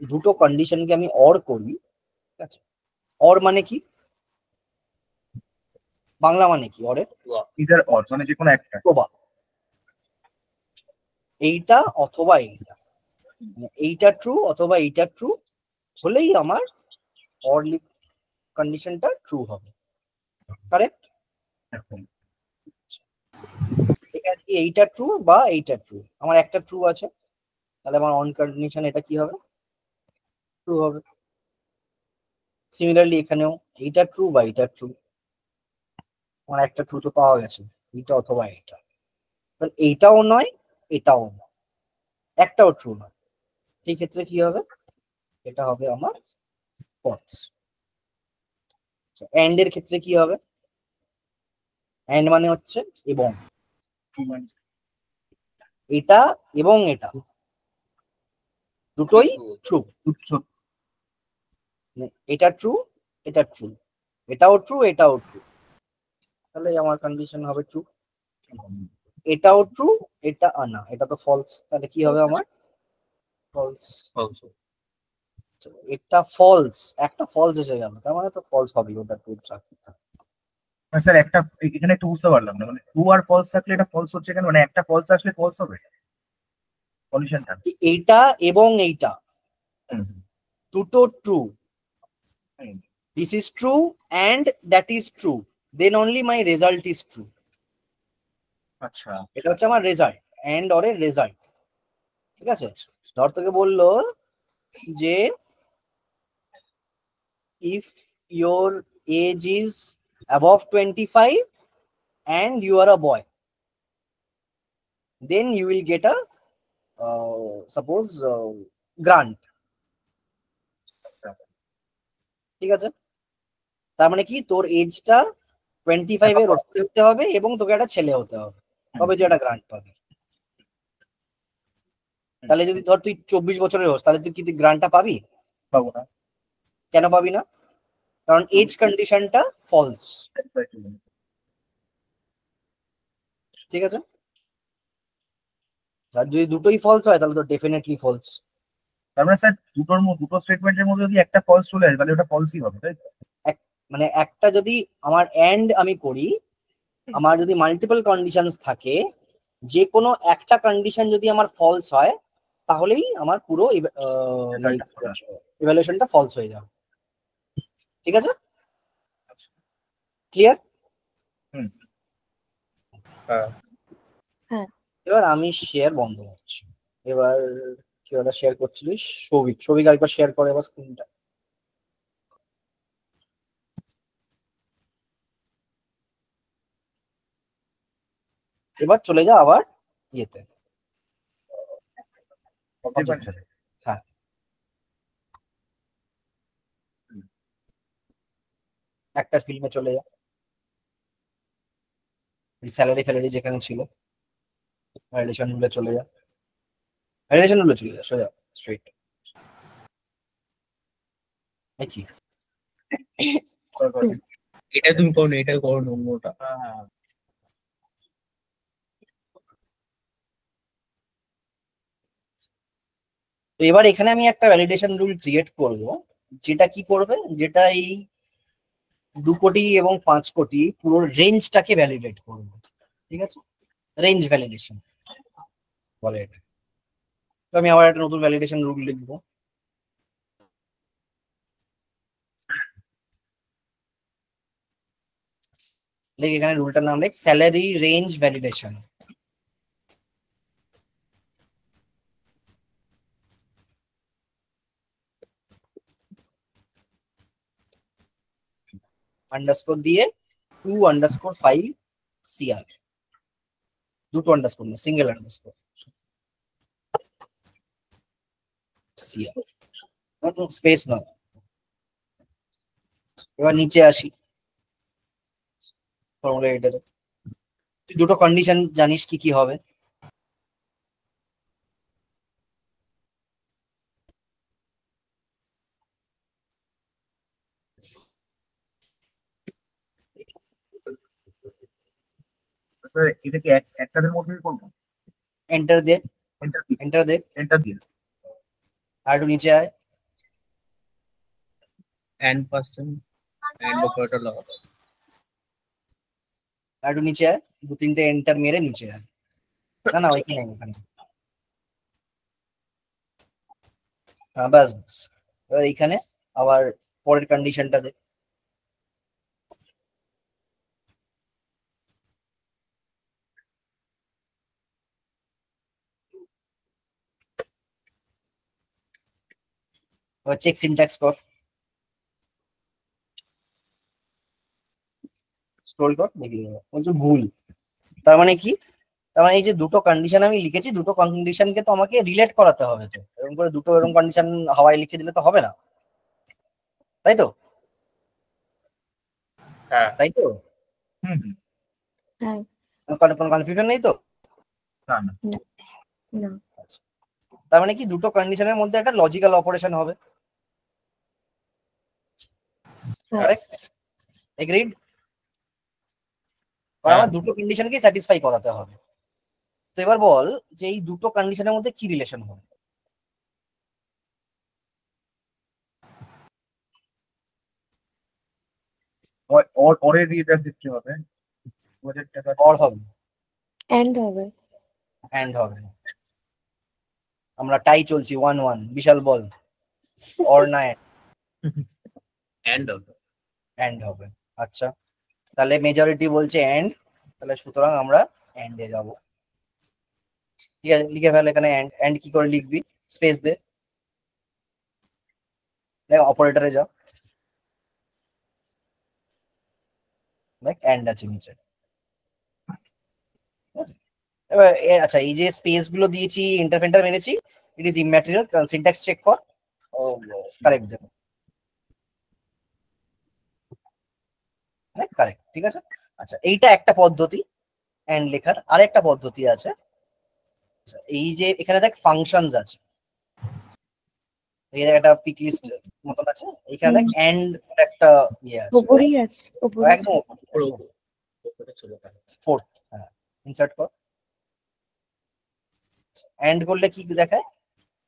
দুটো কন্ডিশনকে আমি অর করি, ঠিক আছে, অর মানে কি, বাংলা মানে কি অরের? ইদার অর মানে যে কোনো একটা। প্রবাহ, এইটা অথবা এইটা, মানে এইটা ট্রু অথবা এইটা ট্রু হলেই আমার অর কন্ডিশনটা ট্রু হবে, কারেক্ট? এখানে কি এইটা ট্রু বা এইটা ট্রু, আমার একটা ট্রু আছে, তাহলে আমার অন কন্ডিশন এটা কি হবে? ট্রু হবে। সিমিলারলি এখানেও এইটা ট্রু বা এইটা ট্রু, আমার একটা ট্রু তো পাওয়া গেছে, এইটা অথবা এইটা, এইটাও নয়, এটাও নয়, একটাও ট্রু নয়। সেই ক্ষেত্রে কি হবে? এটা হবে আমার ফলস। এন্ড এর ক্ষেত্রে কি হবে? এন্ড মানে হচ্ছে এবং, এটা এবং এটা দুটোই ট্রু। এটা ট্রু, এটা ট্রু, এটাও ট্রু, এটাও ট্রু, তাহলে আমার কন্ডিশন হবে ট্রু। এটাও ট্রু, এটা না, এটা তো ফলস, তাহলে কি হবে আমার? ফলস। এটা ফলস, একটা ফলস এসে গেল, তার মানে তো ফলস হবে, ওটা ট্রু থাকতে থাকবে। স্যার একটা এখানে একটু বুঝতে পারলাম না, মানে ট্রু আর ফলস থাকলে এটা ফলস হচ্ছে কেন? মানে একটা ফলস আসলে ফলস হবে কন্ডিশনটা? এইটা এবং এইটা দুটো true, this is true and that is true, then only my result is true. আচ্ছা, এটা হচ্ছে আমার রেজাল্ট, এন্ড অর এর রেজাল্ট। ঠিক আছে, ধর তোকে বললো যে if your age is above 25 and you are a boy, then you will get a suppose grant. ঠিক আছে, তার মানে কি তোর এজটা 25 এর ওপরে হতে হবে এবং তোকে একটা ছেলে হতে হবে, তবে তুই একটা গ্রান্ট পাবি। তাহলে যদি ধর তুই 24 বছরের হোস, তাহলে তুই কি তুই গ্রান্টটা পাবি? পাবো না। কেন পাবি না? কারণ এজ কন্ডিশনটা ফলস। ঠিক আছে, আর যদি দুটোই ফলস হয় তাহলে তো ডেফিনেটলি ফলস। তার মানে স্যার দুটো স্টেটমেন্টের মধ্যে যদি একটা ফলস চলে আসে তাহলে ওটা ফলসই হবে, তাই তো? মানে একটা যদি আমার এন্ড আমি করি, আমার যদি মাল্টিপল কন্ডিশনস থাকে, যে কোনো একটা কন্ডিশন যদি আমার ফলস হয় তাহলেই আমার পুরো ইভ্যালুয়েশনটা ফলস হয়ে যাবে। ঠিক আছে, ক্লিয়ার? হ্যাঁ। এবার আমি শেয়ার বন্ধ করছি। এবার কি ওটা শেয়ার করছিলিস? সৌভিক, সৌভিক আরেকবার শেয়ার করে এবার স্ক্রিনটা। এবার চলে যা আবার ইয়েতে। হ্যাঁ, একটা ফিল্মে চলে যা, স্যালারি ফ্যালারি যেখানে ছিল রিলেশন গুলো চলে যা, রিলেশন গুলো চলে যা, সোজা স্ট্রেট। কি এটা তুমি করো না, এটা করো না, অন্যটা। তো এবার এখানে আমি একটা ভ্যালিডেশন রুল ক্রিয়েট করব, যেটা কি করবে, যেটা এই 2 কোটি এবং 5 কোটি পুরো রেঞ্জটাকে ভ্যালিডেট করবে। ঠিক আছে, রেঞ্জ ভ্যালিডেশন বলে এটা। তো আমি আবার একটা নতুন ভ্যালিডেশন রুল লিখবো। লিখ এখানে রুলটার নাম লিখ স্যালারি রেঞ্জ ভ্যালিডেশন। আন্ডারস্কোর দিয়ে 2_5 CR, দুটো আন্ডারস্কোর না, সিঙ্গেল আন্ডারস্কোর CR, স্পেস নয়। এবার নিচে আসি ফর্মুলা এডিটরে। তুই দুটো কন্ডিশন জানিস কি কি হবে? স্যার এটা কি একটাদের মধ্যেই করবো? এন্টার দে, এন্টার এন্টার দে, এন্টার দিয়ে আর একটু নিচে আয়। এন্ড পার্সন এন্ড অপারেটর লাগাতে হবে। আর একটু নিচে আয়, 2-3টে এন্টার মেরে নিচে আয়। না না, ওইখানে ওখানে। হ্যাঁ, বাস বাস। এবার এইখানে আবার পরের কন্ডিশনটা দে। এবার চেক সিনট্যাক্স কর, স্ক্রল কর, দেখি বলছো ভুল। তার মানে কি? তার মানে এই যে দুটো কন্ডিশন আমি লিখেছি, দুটো কন্ডিশনকে তো আমাকে রিলেট করাতে হবে, তো এরকম করে দুটো এরকম কন্ডিশন হাওয়ায় লিখে দিলে তো হবে না, তাই তো? হ্যাঁ তাই তো? হুম হুম। হ্যাঁ। কোনো কনফিউশন নেই তো? না না। না। আচ্ছা, তার মানে কি দুটো কন্ডিশনের মধ্যে একটা লজিক্যাল অপারেশন হবে, হ্যাঁ। কারেক্ট? এগ্রিড? হ্যাঁ। আমার দুটো কন্ডিশনকে স্যাটিসফাই করাতে হবে। তো এবার বল যে এই দুটো কন্ডিশনের মধ্যে কি রিলেশন হবে? ওরের রিডার দিতে হবে, ওরের টাকা অর হবে, এন্ড হবে। অ্যান্ড হবে। আমরা টাই চলছি 1-1, বিশাল বল। অর না এন্ড অ্যান্ড হবে। আচ্ছা, তাহলে মেজরিটি বলছে এন্ড, তাহলে সুতরাং আমরা এন্ডে যাব। ঠিক আছে, লিখে ফেল এখানে এন্ড। এন্ড কি করে লিখবি? স্পেস দে, দেখ অপারেটরে যা, দেখ এন্ড আছে নিচে। এবার আচ্ছা, এই যে স্পেস গুলো দিয়েছি, ইন্টারফেন্টার মেরেছি, it is immaterial. Syntax check কর, কারেক্ট দেবো, কারেক্ট, ঠিক আছে। আচ্ছা, এইটা একটা পদ্ধতি এন্ড লেখার। আরেকটা পদ্ধতি আছে, আচ্ছা, এই যে এখানে দেখ ফাংশনস আছে, এই দেখ একটা পিক লিস্ট মতন আছে, এখানে দেখ এন্ড একটা ইয়ে আছে, উপরেই আছে, উপরে একদম উপরে চলে গেল। ফোর্থ, হ্যাঁ, ইনসার্ট কর। এন্ড করলে কি দেখায়?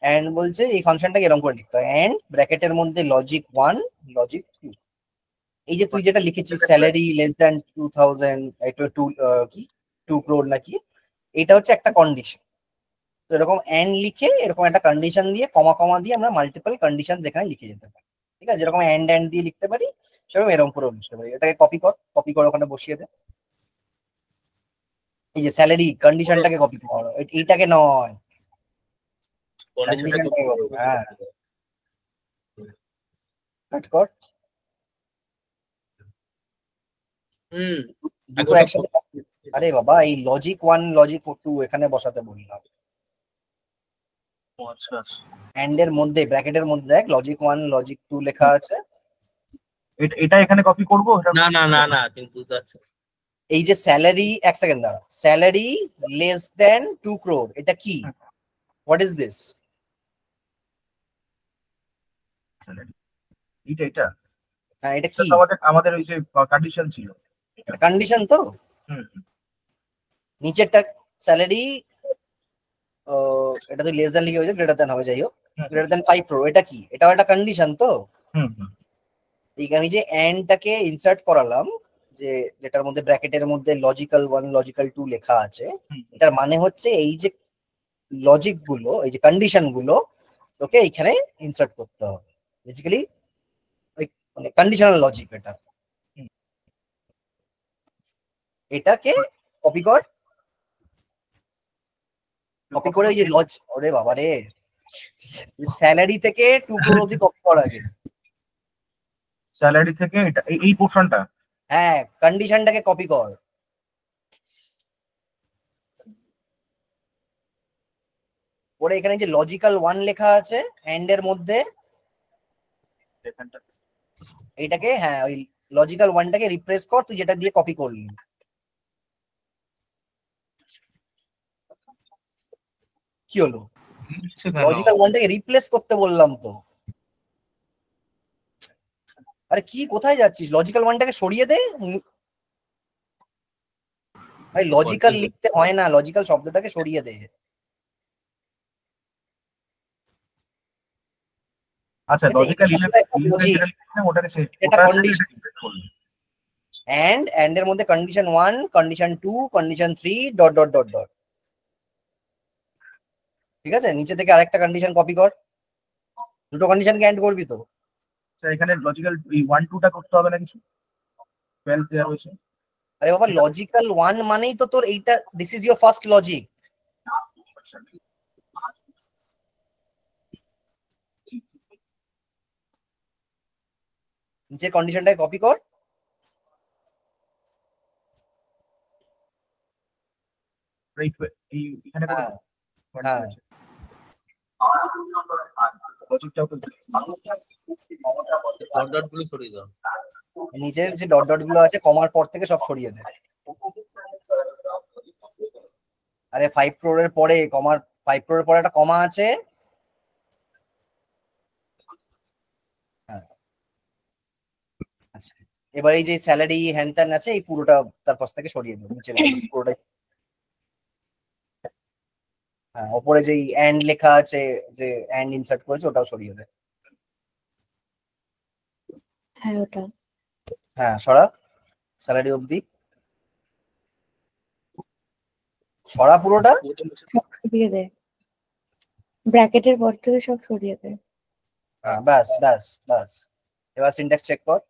এন্ড বলছে এই ফাংশনটাকে এরকম করে লিখতে হয়, এন্ড ব্র্যাকেটের মধ্যে লজিক 1 লজিক 2। এই যে তুই যেটা লিখেছিস স্যালারি লেস দ্যান 2000, এটা 2 crore নাকি, এটা হচ্ছে একটা কন্ডিশন। তো এরকম এন্ড লিখে এরকম একটা কন্ডিশন দিয়ে কমা কমা দিয়ে আমরা মাল্টিপল কন্ডিশন যেখানে লিখে যেতে পারি, ঠিক আছে? যেরকম এন্ড এন্ড দিয়ে লিখতে পারি, সেরকম এরকম করে লিখতে পারি। এটাকে কপি কর, কপি করে ওখানে বসিয়ে দে। এই যে স্যালারি কন্ডিশনটাকে কপি কর, এইটাকে নয়, কন্ডিশনটা কন্ডিশনটাকে কপি, হ্যাঁ, কাট কর। হুম। দুটো একসাথে, আরে বাবা এই লজিক 1 লজিক 2 এখানে বসাতে বললাম। আচ্ছা আচ্ছা। এন্ড এর মধ্যে ব্র্যাকেটের মধ্যে দেখ লজিক 1 লজিক 2 লেখা আছে। এটা এখানে কপি করবো? না না না না, তুমি বুঝতে পারছো। এই যে স্যালারি, এক সেকেন্ড দাঁড়া, স্যালারি লেস দেন 2 crore, এটা কি? What is this? এটা এটা হ্যাঁ, এটা এটা কি? তো আমাদের ওই যে কন্ডিশন ছিল। কন্ডিশন তো। হুম। নিচেরটা স্যালারি, এটা তো লেস দেন লিখে হয়েছে, গ্রেটার দেন হবে, যাই হোক, গ্রেটার দেন 5 crore, এটা কি? এটাও একটা কন্ডিশন তো। হুম হুম। এই আমি যে এন্ডটাকে ইনসার্ট করালাম, যে যেটার মধ্যে ব্র্যাকেটের মধ্যে লজিক্যাল 1 লজিক্যাল 2 লেখা আছে, এটার মানে হচ্ছে এই যে লজিক গুলো, এই যে কন্ডিশন গুলো তোকে এইখানে ইনসার্ট করতে হবে। বেসিক্যালি মানে কন্ডিশনাল লজিক এটা। এটাকে কপি কর, কপি করে ওই যে ওরে বাবা রে, স্যালারি থেকে 2 crore অব্দি কপি কর আগে। স্যালারি থেকে এটা এই পোর্শনটা। হ্যাঁ, কন্ডিশনটাকে কপি কর। পরে এখানে যে লজিক্যাল 1 লেখা আছে এন্ড এর মধ্যে, এখানটা এইটাকে, হ্যাঁ, ওই লজিক্যাল 1টাকে রিপ্লেস কর তুই যেটা দিয়ে কপি করলি। কি হলো? লজিক্যাল 1টাকে রিপ্লেস করতে বললাম তো। আরে কি, কোথায় যাচ্ছিস? লজিক্যাল 1টাকে সরিয়ে দে। ভাই লজিক্যাল লিখতে হয় না, লজিক্যাল শব্দটাকে সরিয়ে দে। আচ্ছা, লজিক্যাল 11 যেটা লিখেছিলাম ওটাকে এটা কন্ডিশন, এন্ড এর মধ্যে condition 1 condition 2 condition 3 dot dot dot dot, ঠিক আছে? নিচে থেকে আরেকটা কন্ডিশন কপি কর, দুটো কন্ডিশনকে এন্ড করবি তো। আচ্ছা, এখানে লজিক্যাল 1 2 টা করতে হবে না কিছু? 12 দেওয়া হয়েছে। আরে বাবা, লজিক্যাল 1 মানেই তো তোর এইটা, this is your first logic. নিচের কন্ডিশনটাকে কপি কর, এখানে করে হ্যাঁ হ্যাঁ লজিকটাও তো ডট ডট গুলো সরিয়ে দাও। নিচের যে ডট ডট গুলো আছে কমার পর থেকে সব সরিয়ে দেয়। আরে 5 ক্রোরের পরে কমার 5 ক্রোরের পরে একটা কমা আছে। হ্যাঁ আচ্ছা, এবার এই যে স্যালারি হ্যান ত্যান আছে এই পুরোটা তার পাশ থেকে সরিয়ে দেবো নিচে পুরোটাই। হ্যাঁ ওপরে যে এন্ড লেখা আছে, যে এন্ড ইনসার্ট করেছে ওটাও সরিয়ে দেয়। হ্যাঁ ওটা হ্যাঁ সরা, স্যালারি অবধি সরা পুরোটা। সব সরিয়ে দেয়, ব্র্যাকেটের পর থেকে সব সরিয়ে দেয়। হ্যাঁ ব্যাস ব্যাস ব্যাস, এবার সিনট্যাক্স চেক কর।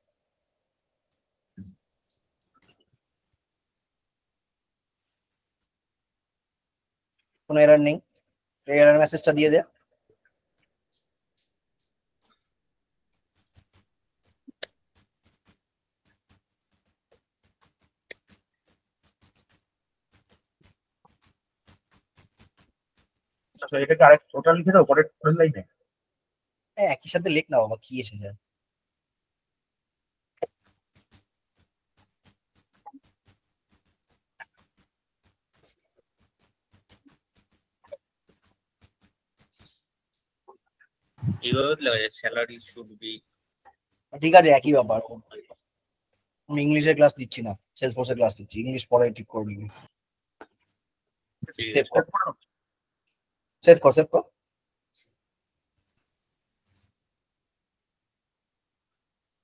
কোনো এরর নেই, এরর মেসেজটা দিয়ে দে। আচ্ছা এটাকে আরেক ওটা লিখে দাও পরের লাইনে। একই সাথে লেখ না বাবা, কি এসে যায়। এইভাবে লেখা যায় স্যালারি শুড বি। ঠিক আছে একই ব্যাপার, আমি ইংলিশের ক্লাস দিচ্ছি না, সেলস ফোর্সের ক্লাস দিচ্ছি, ইংলিশ পরে ঠিক করে নিবি। সেভ কর সেভ কর সেভ কর।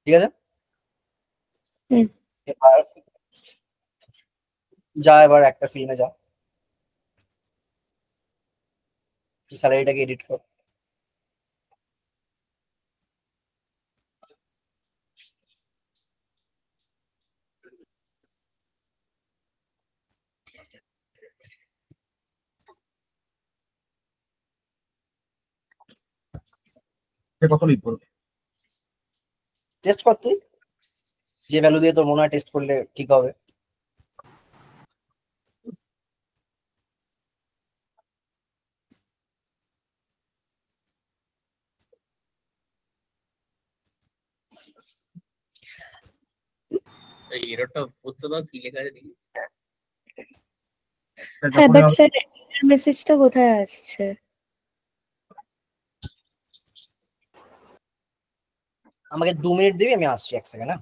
ঠিক আছে হুম। এবার যা, এবার একটা ফিল্মে যা, স্যালারিটাকে এডিট কর। কত লিখবো? টেস্ট কর তুই, যে ভ্যালু দিয়ে তোর মনে হয় টেস্ট করলে ঠিক হবে। এই এররটা করতে দাও, কি লেখা আছে দেখি। হ্যাঁ বাট স্যার মেসেজটা কোথায় আসছে? আমাকে 2 মিনিট দিবি, আমি আসছি 1 সেকেন্ড।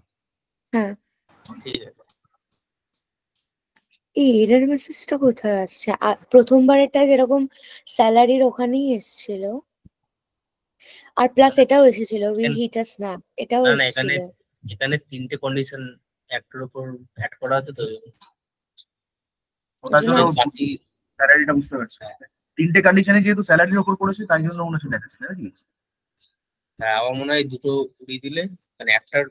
হ্যাঁ ঠিক আছে। এই এরর মেসেজটা কোথায় আসছে? প্রথমবারেরটা যেরকম স্যালারির ওখানেই এসেছিল, আর প্লাস এটাও এসেছিল উই হিট আ স্ন্যাপ, এটাও না না, এখানে এসেছিল। এখানে 3টে কন্ডিশন একটার উপর অ্যাড করা আছে তো। ওটার জন্য বাকি স্যালারিটা বুঝতে পারছি। 3টে কন্ডিশনে যেহেতু স্যালারির উপর পড়েছে তাই জন্য মনে হচ্ছে দেখাচ্ছে নাকি? হ্যাঁ আমার মনে হয় দুটো উড়িয়ে দিলে, মানে একটার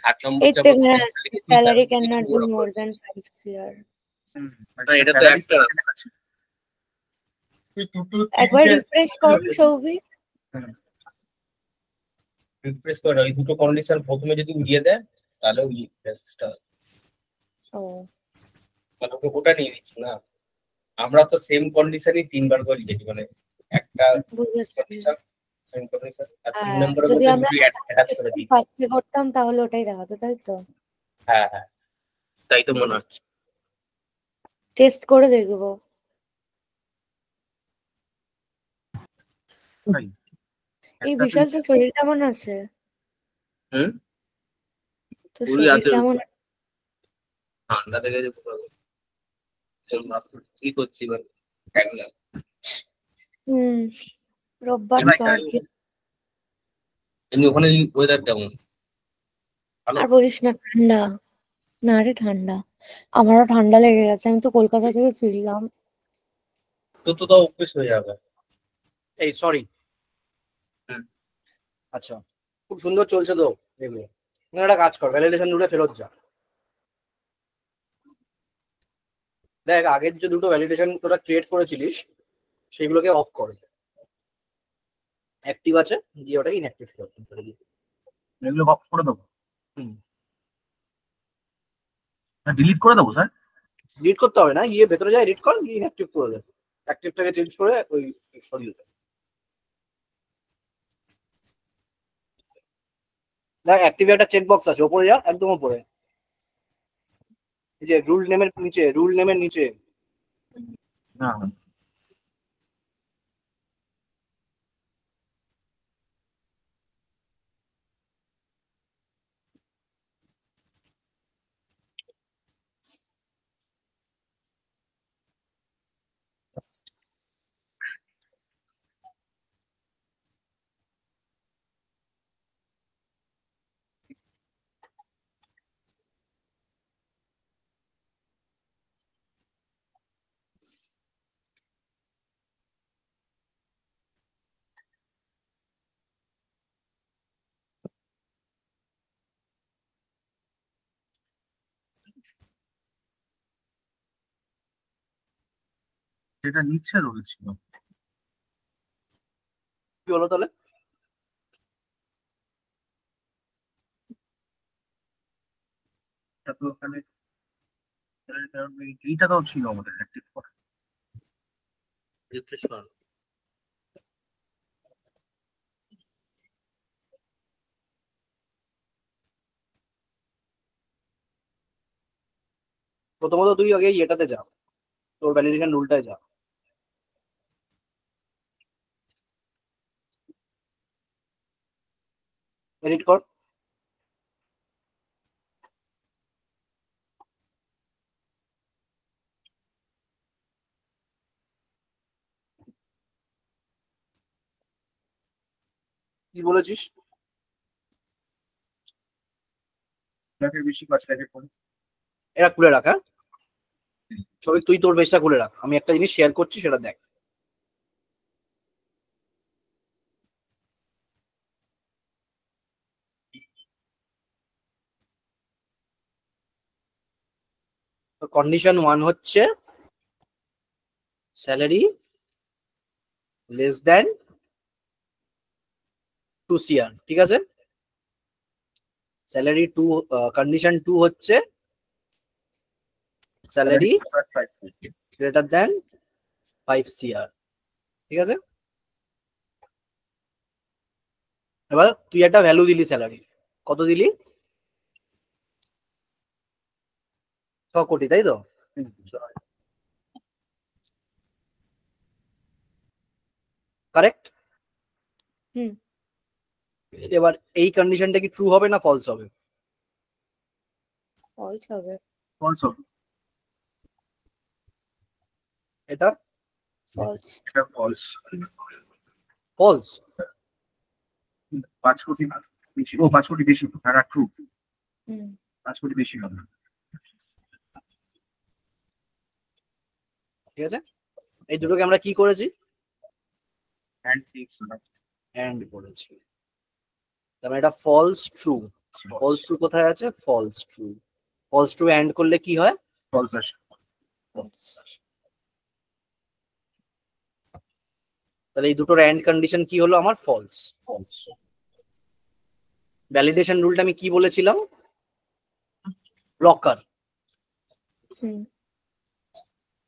থার্ড নম্বর এতে এখানে আসছে salary can not be more than 5 CR। এটা তো একটা একবার রিফ্রেশ করো সৌভিক। রিপ্লেস করে ওই দুটো কন্ডিশন প্রথমে যদি উড়িয়ে দেয় তাহলে ওই মেসেজটা, ও মানে ওটা নিয়ে নিচ্ছি না আমরা তো সেম কন্ডিশনই 3বার করে লিখেছি, মানে একটা বুঝেছি। কন্ডিশন সেম কন্ডিশন আর 3 হ্যাঁ, নম্বরের যদি মধ্যে আমরা দুটো অ্যাটাচ করে দিই। ফার্স্টে করতাম তাহলে ওটাই দেখাতো, তাই তো? হ্যাঁ হ্যাঁ তাই তো মনে হচ্ছে। টেস্ট করে দেখবো। এই বিশাল তো শরীর কেমন আছে? হুম তো পুরি শরীর আছে, কেমন? ঠান্ডা থেকে যে কি করছি মানে হুম, রোববার তো আর কি। এমনি ওখানে ওয়েদার কেমন? ভালো? আর বলিস না, ঠান্ডা। না রে ঠান্ডা, আমারও ঠান্ডা লেগে গেছে, আমি তো কলকাতা থেকে ফিরলাম। তো তো তাও অভ্যেস হয়ে যাবে। এই সরি। আচ্ছা খুব সুন্দর চলছে তো এগুলো, একটা কাজ কর, ভ্যালিডেশন রুলে ফেরত যা। দেখ আগের যে দুটো ভ্যালিডেশন তোরা ক্রিয়েট করেছিলিস সেগুলোকে অফ কর, অ্যাক্টিভ আছে দিয়ে ওটাকে ইনঅ্যাক্টিভ করে দিই। এগুলো অফ করে দেবো, হুম ডিলিট করে দেবো স্যার? ডিলিট করতে হবে না, গিয়ে ভেতরে যায় এডিট কর, গিয়ে ইনঅ্যাক্টিভ করে দে, অ্যাক্টিভটাকে চেঞ্জ করে ওই সরিয়ে দে। দেখ অ্যাক্টিভে একটা চেক বক্স আছে, ওপরে যা, একদম ওপরে, এই যে রুল নেমের নিচে, রুল নেমের নিচে। না যেটা নিচ্ছে রয়েছিল কি হলো তাহলে? এটা তো ওখানে এইটা তো ছিল আমাদের অ্যাক্টিভ করা। রিফ্রেশ করানো। প্রথমত তুই আগে এটাতে যা, তোর ভ্যালিডেশন রুলটায় যা, এডিট কর। কি বলেছিস? এটাকে বেশি কাছাকাছি করে এটা খুলে রাখ। হ্যাঁ সবই তুই তোর পেজটা খুলে রাখ, আমি একটা জিনিস শেয়ার করছি সেটা দেখ। কন্ডিশন 1 হচ্ছে স্যালারি লেস দেন 2 CR, ঠিক আছে। স্যালারি 2, কন্ডিশন 2 হচ্ছে স্যালারি গ্রেটার দেন 5 CR, ঠিক আছে। এবার তুই একটা ভ্যালু দিলি স্যালারি, কত দিলি? 6 কোটি, তাই তো? কারেক্ট। হুম। এবার এই কন্ডিশনটা কি ট্রু হবে না ফলস হবে? ফলস হবে। অলসো এটা ফলস। এটা ফলস। ফলস। 5 কোটি বেশি, ও 5 কোটি বেশি, আর ট্রু হুম। 5 কোটি বেশি হবে। ঠিক আছে, এই দুটোকে আমরা কি করেছি? অ্যান্ড টেক্স এন্ড করেছি। তার মানে এটা ফলস ট্রু। ফলস ট্রু কোথায় আছে? False true. False true and করলে কি হয়? ফলস আসে। তাহলে এই দুটোর এন্ড কন্ডিশন কি হলো আমার? ফলস। ফলস ভ্যালিডেশন রুলটা আমি কি বলেছিলাম? ব্লকার। হুম।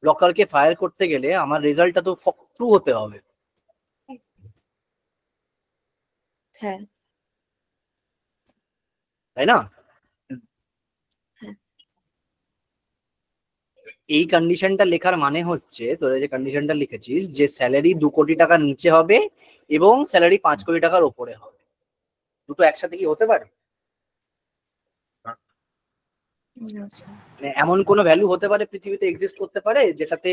ব্লকারকে ফায়ার করতে গেলে আমার রেজাল্টটা তো ট্রু হতে হবে, হ্যাঁ। তাই না? হ্যাঁ। এই কন্ডিশনটা লেখার মানে হচ্ছে, তোরা যে কন্ডিশনটা লিখেছিস যে স্যালারি 2 কোটি টাকার নিচে হবে এবং স্যালারি 5 কোটি টাকার ওপরে হবে, দুটো একসাথে কি হতে পারে? আচ্ছা। মানে এমন কোনো ভ্যালু হতে পারে পৃথিবীতে এক্সিস্ট করতে পারে যেটাতে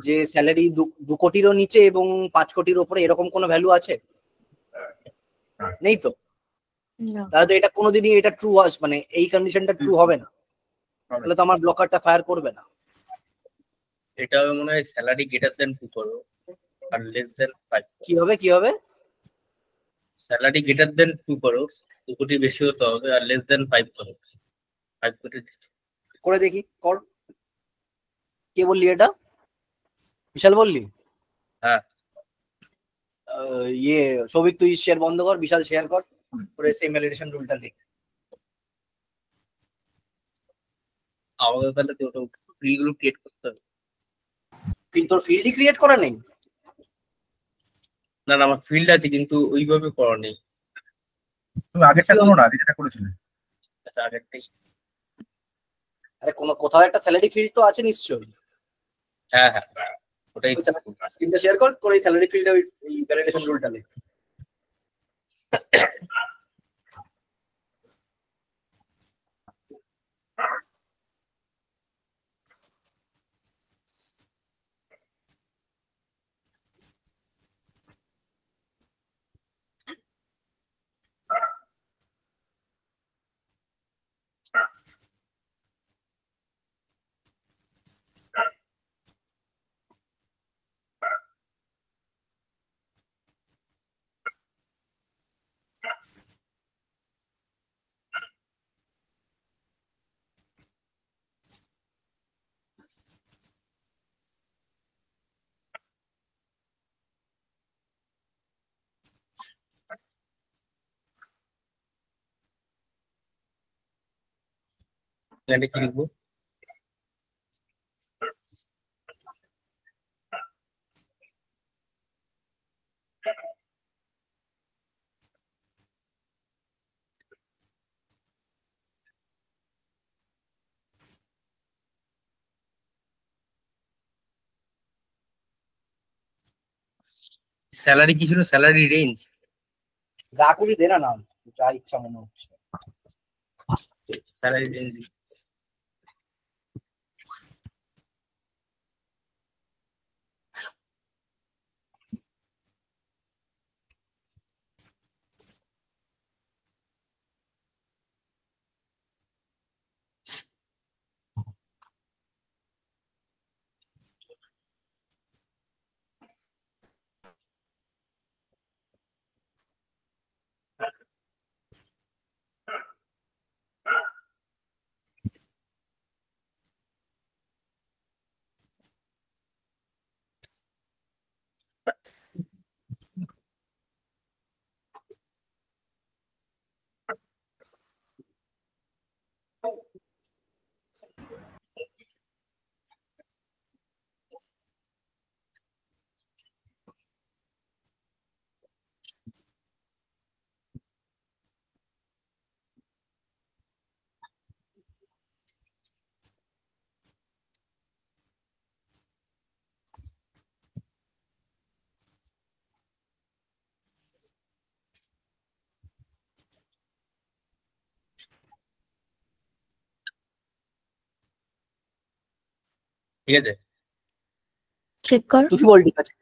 যে স্যালারি 2 কোটিরও নিচে এবং 5 কোটির ওপরে, এরকম কোনো ভ্যালু আছে? নেই তো। না। তাহলে তো এটা কোনোদিনই এটা ট্রু মানে এই কন্ডিশনটা ট্রু হবে না, তাহলে তো আমার ব্লকারটা ফায়ার করবে না। এটা হবে মনে হয় স্যালারি গ্রেটার দেন 2 করো আর লেস দেন 5। কি হবে? কি হবে? স্যালারি গ্রেটার দেন 2 করো, 2 কোটি বেশি হতে হবে, আর লেস দেন 5 করো 5 কোটি। করে দেখি, কর। কে বললি এটা? বিশাল বললি? হ্যাঁ। ইয়ে সৌভিক তুই শেয়ার বন্ধ কর, বিশাল শেয়ার কর, করে সেই ভ্যালিডেশন রুলটা লিখ। আমাদের তাহলে তো ওটা ফিল্ড গুলো ক্রিয়েট করতে হবে। তোর ফিল্ডই ক্রিয়েট করা নেই? না না, আমার ফিল্ড আছে কিন্তু ওইভাবে করা নেই। তুমি আগেরটা করো না, আগে যেটা করেছিলে। আচ্ছা, আগেরটাই। আরে কোথাও একটা স্যালারি ফিল্ড তো আছে নিশ্চয়ই। হ্যাঁ হ্যাঁ, ওটাই। স্ক্রিনটা শেয়ার কর, করে স্যালারি ফিল্ডে ওই ভ্যালিডেশন রুলটা লেখ। প্ল্যানটা কি লিখবো? স্যালারি কি ছিল? Salary range? যা খুশি দে না নাম, যা ইচ্ছা মনে হচ্ছে। স্যালারি রেঞ্জ ঠিক আছে। চেক কর। তুই বল। ঠিক আছে,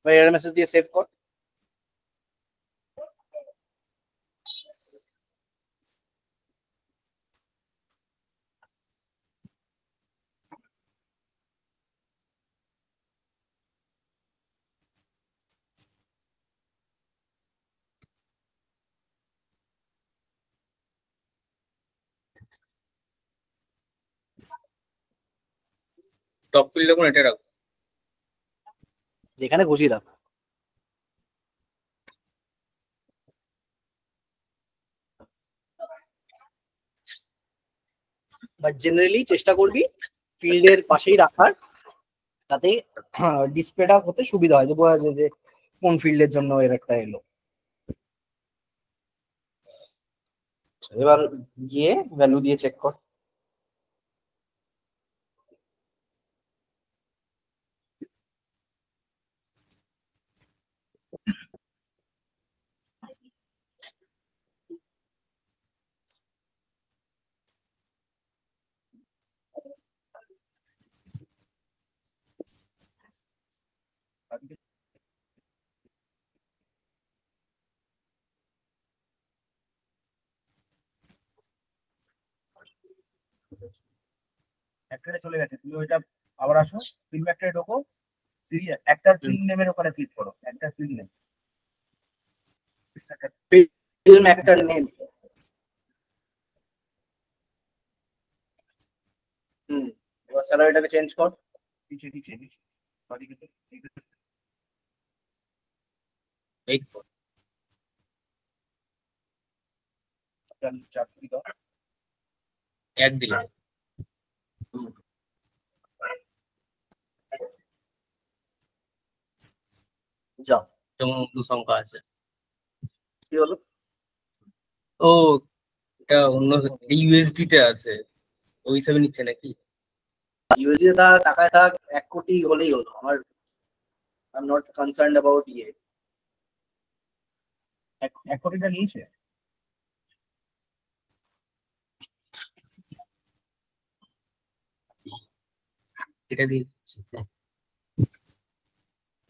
এর মেসেজ দিয়ে সেভ কর। টপ ফিল্ড যখন এটা রাখবো। যেখানে খুশি রাখ। বাট জেনারেলি চেষ্টা করবি ফিল্ডের পাশেই রাখার, তাতে ডিসপ্লেটা হতে সুবিধা হয়, যে বোঝা যায় যে কোন ফিল্ডের জন্য এর একটা এলো। এবার গিয়ে ভ্যালু দিয়ে চেক কর। একটা চলে গেছে, তুমি ওইটা আবার আসো, ফিল্ম একটা ঢোকো, সিরিয়াল একটা ফিল্ম নেমের ওখানে ক্লিক করো, একটা film name. Film actor name. এবার স্যালারিটাকে চেঞ্জ কর। নিচে নিচে নিচে বাদিকে তো এই চাকরি দাও। এক দিলাম। যাও, যেমন দু সংখ্যা আছে। কি হলো? ও এটা অন্য ইউএসডি তে আছে, ওই হিসাবে নিচ্ছে নাকি? ইউএসডি টাকায় থাক 1 কোটি হলেই হলো, আমার I am not concerned about ইয়ে। 1 কোটিটা নিয়েছে। এটা দিয়ে দিচ্ছি।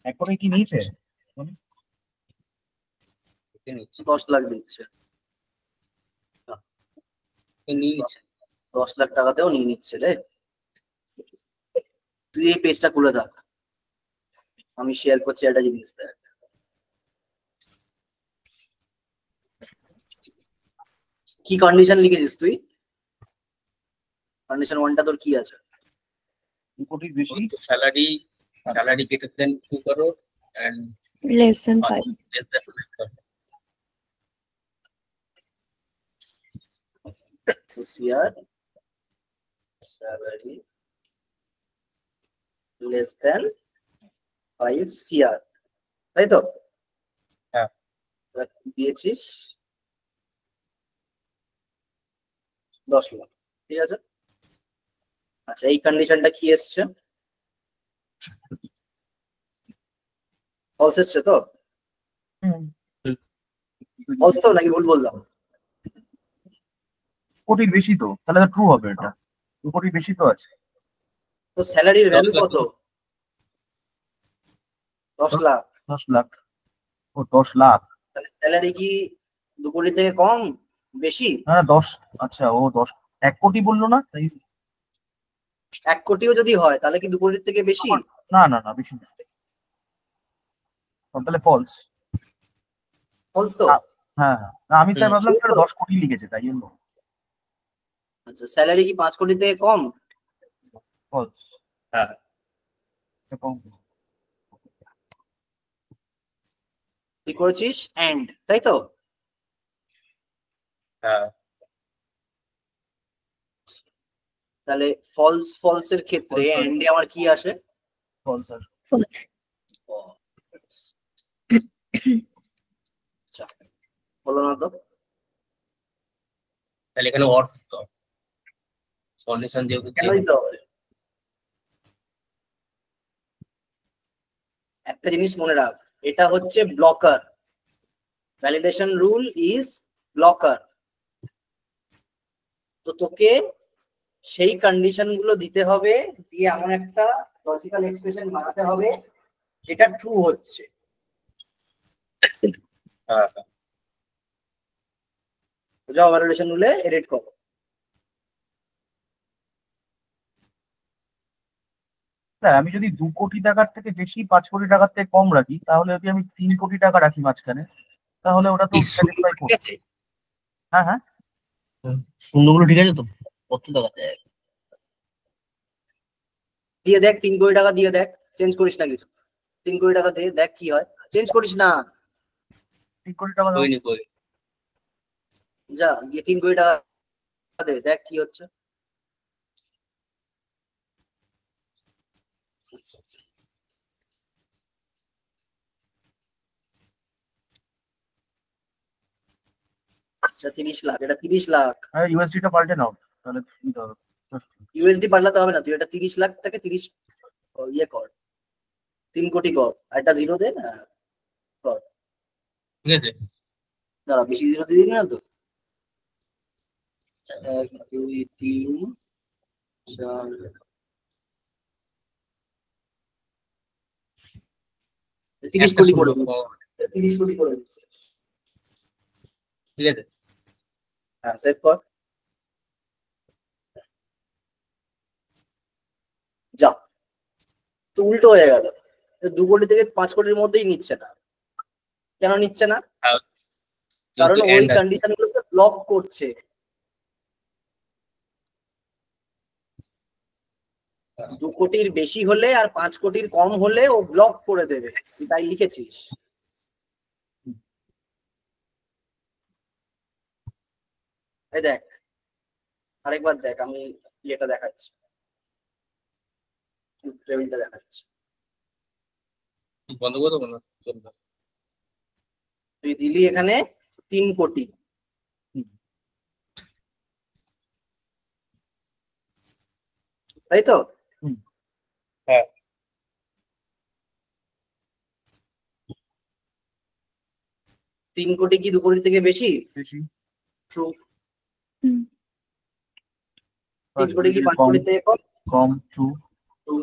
1 কোটি কি নিয়েছে? এটা নিচ্ছে, 10 লাখ দিচ্ছে, এটা নিয়ে নিচ্ছে। 10 লাখ টাকাতেও নিয়ে নিচ্ছে রে। তুই এই পেজটা খুলে থাক, আমি শেয়ার করছি একটা জিনিস দেখ। কি কন্ডিশন লিখেছিস তুই? কন্ডিশন 1টা তোর কি আছে? 2 কোটির বেশি। Salary greater than 2 crore and less than 5. less than 5 crore. CR salary less than 5 CR, তাই তো? হ্যাঁ। দিয়েছিস 10 লাখ, ঠিক আছে। আচ্ছা, এই কন্ডিশনটা কি এসছে? ফলস এসছে তো? ফলস তো নাকি ভুল বললাম? কোটির বেশি তো, তাহলে ট্রু হবে এটা। 2 কোটির বেশি তো আছে। তো স্যালারির 10 ভ্যালু লাখ কত? 10 লাখ। 10 লাখ। ও 10 লাখ। তাহলে স্যালারি কি 2 কোটি থেকে কম বেশি? না 10, আচ্ছা ও 10, 1 কোটি বললো না তাই। 1 কোটিও যদি হয় তাহলে কি 2 কোটির থেকে বেশি? না না না, বেশি না। তাহলে ফলস। ফলস তো? হ্যাঁ হ্যাঁ, না আমি স্যার ভাবলাম এটা 10 কোটি লিখেছে তাই জন্য। আচ্ছা, স্যালারি কি 5 কোটি থেকে কম? ফলস। হ্যাঁ। কম। তুই করেছিস এন্ড, তাই তো? হ্যাঁ। তাহলে ফলস এর ক্ষেত্রে False, এন্ডে আমার কি আসে? ফলস আর আচ্ছা, হলো না তো? তাহলে এখানে অর সলিউশন দিয়ে কেন দিতে হবে? একটা জিনিস মনে রাখ, এটা হচ্ছে blocker. Validation rule is blocker. তো তোকে সেই কন্ডিশন গুলো দিতে হবে, দিয়ে এমন একটা লজিক্যাল এক্সপ্রেশন বানাতে হবে যেটা ট্রু হচ্ছে। হ্যাঁ। যাও ভ্যালিডেশন রুলে এডিট করো। স্যার আমি যদি 2 কোটি টাকার থেকে বেশি 5 কোটি টাকার থেকে কম রাখি, তাহলে যদি আমি 3 কোটি টাকা রাখি মাঝখানে, তাহলে ওটা তো স্যাটিসফাই ঠিক করবে। আছে, হ্যাঁ হ্যাঁ, শূন্যগুলো ঠিক আছে তো? কত টাকা দেয়? দিয়ে দেখ, 3 কোটি টাকা দিয়ে দেখ, চেঞ্জ করিস না কিছু। 3 কোটি টাকা দিয়ে দেখ কি হয়, চেঞ্জ করিস না। 3 কোটি টাকা দাও। কইনি কই। যা গিয়ে 3 কোটি টাকা দে, দেখ কি হচ্ছে। আচ্ছা 30 লাখ, এটা 30 লাখ। হ্যাঁ, ইউএসডিটা পাল্টে নাও তাহলে নিতে হবে। ইউএসডি পাল্টাতে হবে না, তুই এটা 30 লাখ টাকে 30 ইয়ে কর, 3 কোটি কর, আর একটা জিরো দে না। কর, ঠিক আছে। দাঁড়া, বেশি জিরো দিয়ে দিবি না তো? 1 2 3 4 30 কোটি করে দিবি, 30 কোটি করে দিচ্ছি। ঠিক আছে। হ্যাঁ, সেভ কর। যা, তো উল্টো হয়ে গেল। 2 কোটি থেকে 5 কোটির মধ্যেই নিচ্ছে না। কেন নিচ্ছে না? কারণ কিন্তু ওই end আছে। কন্ডিশন গুলোকে ব্লক করছে। 2 কোটির বেশি হলে আর 5 কোটির কম হলে ও ব্লক করে দেবে, তুই তাই লিখেছিস। এই দেখ, আরেকবার দেখ, আমি ইয়েটা দেখাচ্ছি, টেবিলটা দেখাচ্ছি। বন্ধ করে দেবো না, চলবে। তুই দিলি এখানে 3 কোটি, তাই তো? হ্যাঁ। 3 কোটি কি 2 কোটির থেকে বেশি? বেশি। ট্রু। হুম। 3 কোটি কি 5 কোটির থেকে কম? কম। ট্রু। ট্রু।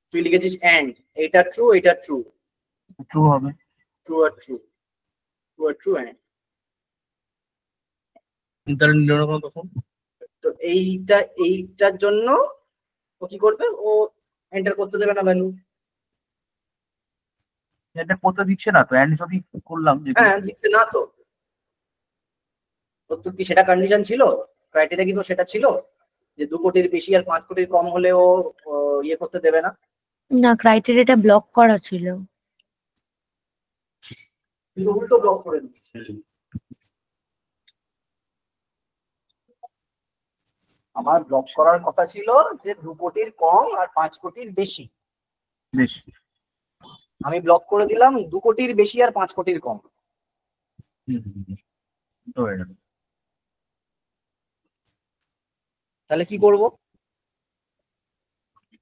তুই লিখেছিস এন্ড, এটা ট্রু, এটা ট্রু। ট্রু হবে। ট্রু আর ট্রু, ট্রু আর ট্রু এন্ড। তাহলে নিল না তখন? তো এইটার জন্য ও কি করবে, ও এন্টার করতে দেবে না ভ্যালু। এটা করতে দিচ্ছে না তো, এন্ড যদি করলাম যে হ্যাঁ, দিচ্ছে না তো। তো কি সেটা কন্ডিশন ছিল? ক্রাইটেরিয়া কি তো সেটা ছিল যে 2 কোটির বেশি আর 5 কোটির কম হলেও ইয়ে করতে দেবে না? না, ক্রাইটেরিয়াটা ব্লক করা ছিল। কিন্তু উল্টো ব্লক করে দিচ্ছে। আমার ব্লক করার কথা ছিল যে 2 কোটির কম আর 5 কোটির বেশি। বেশি। আমি ব্লক করে দিলাম 2 কোটির বেশি আর 5 কোটির কম। তাহলে কি করব?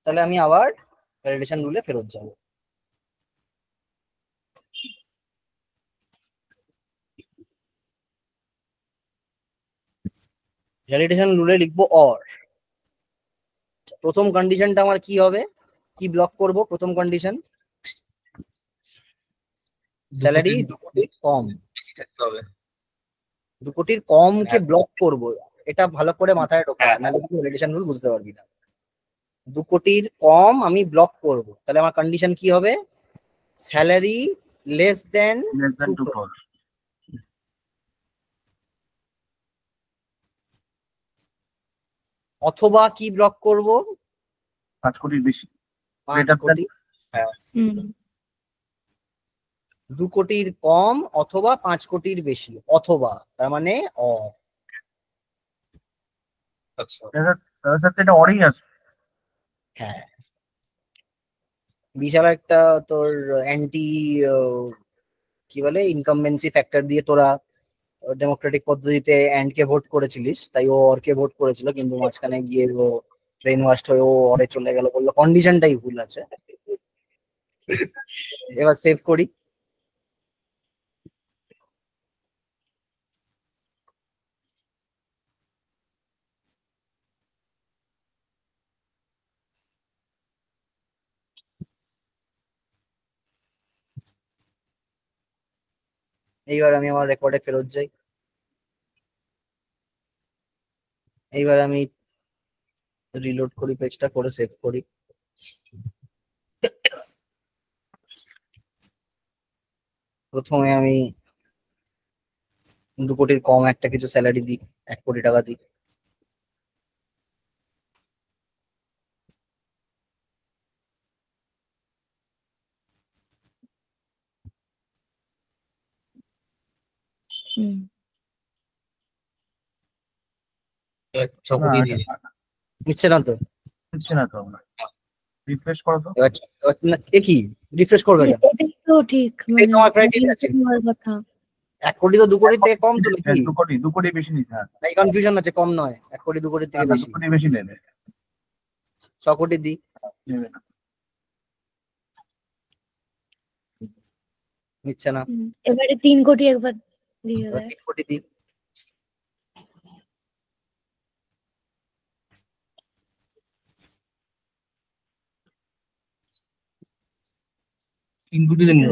তাহলে আমি আবার ভ্যালিডেশন রুলে ফেরত যাব। ভ্যালিডেশন রুলে লিখবো অর। প্রথম কন্ডিশনটা আমার কি হবে, কি ব্লক করব? প্রথম কন্ডিশন স্যালারি 2 কোটির কম। বেশি থাকতে হবে। 2 কোটির কম কে ব্লক করব, এটা ভালো করে মাথায় ঢোকা, নাহলে তুই ভ্যালিডেশন রুল বুঝতে পারবি না। 2 কোটির কম আমি ব্লক করব, তাহলে আমার কন্ডিশন কি হবে? Salary less than 2 crore। অথবা কি ব্লক করব? 5 কোটির বেশি। 5 কোটি। হুম। 2 কোটির কম অথবা 5 কোটির বেশি, অথবা তার মানে আচ্ছা, এটা অরেই আছে। হ্যাঁ, বিশাল একটা তোর অ্যান্টি কি বলে ইনকামবেন্সি ফ্যাক্টর দিয়ে তোরা ডেমোক্রেটিক পদ্ধতিতে অ্যান্ড কে ভোট করেছিলিস, তাই ও অরকে ভোট করেছিল, কিন্তু মাঝখানে গিয়ে ও ব্রেন ওয়াশ হয়ে ও অরে চলে গেল, বললো কন্ডিশনটাই ভুল আছে। এবার সেভ করি। এইবার আমি আমার রেকর্ডে ফেরত যাই। এইবার আমি রিলোড করি পেজটা, করে সেভ করি। প্রথমে আমি 2 কোটির কম একটা কিছু স্যালারি দিই, 1 কোটি টাকা দিই। হুম। 6 কোটি দিয়ে দিই। নিচ্ছে না তো? দিচ্ছে না তো। আমরা রিফ্রেশ করো তো। এবার কি রিফ্রেশ করবে কেন? এটাই তো ঠিক, এটাই তো আমার criteria ছিল। হওয়ার কথা। 1 কোটি তো 2 কোটির থেকে কম তো নাকি? 2 কোটি বেশি নিতে হয়। তাই কনফিউশন আছে, কম নয়, 1 কোটি 2 কোটির থেকে 2 বেশি। কোটি বেশি নেবে। 6 কোটি দিই। নেবে না। নিচ্ছে না। এবারে 3 কোটি একবার দিয়ে এবার দেয়। 3 কোটি দিই। তিন কোটি দিয়ে নিল।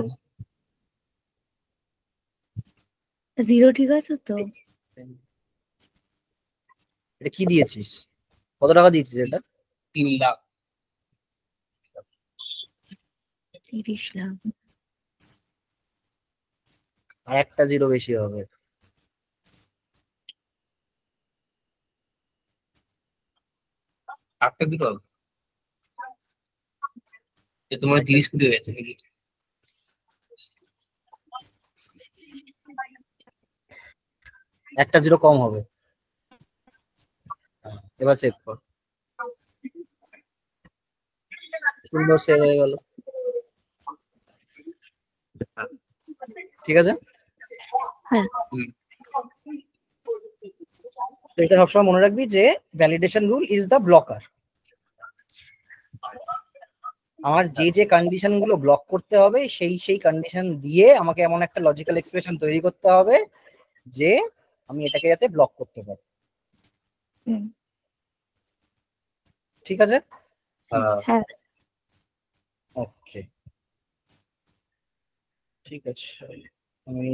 0 ঠিক আছে তো? এটা কি দিয়েছিস? কত টাকা দিয়েছিস এটা? 3 লাখ। 30 লাখ। আর একটা জিরো বেশি হবে। একটা দুটো হবে। তোমার 30 কোটি হয়ে গেছে নাকি? একটা জিরো কম হবে। এবার সেভ কর, সুন্দর সেভ হয়ে গেল। ঠিক আছে, হ্যাঁ। তো এটা সবসময় মনে রাখবি যে validation rule is the blocker. আমার যে যে কন্ডিশন গুলো ব্লক করতে হবে সেই সেই কন্ডিশন দিয়ে আমাকে এমন একটা লজিক্যাল এক্সপ্রেশন তৈরি করতে হবে যে আমি এটাকে যাতে ব্লক করতে পারি। ঠিক আছে, হ্যাঁ। ওকে, ঠিক আছে, আমি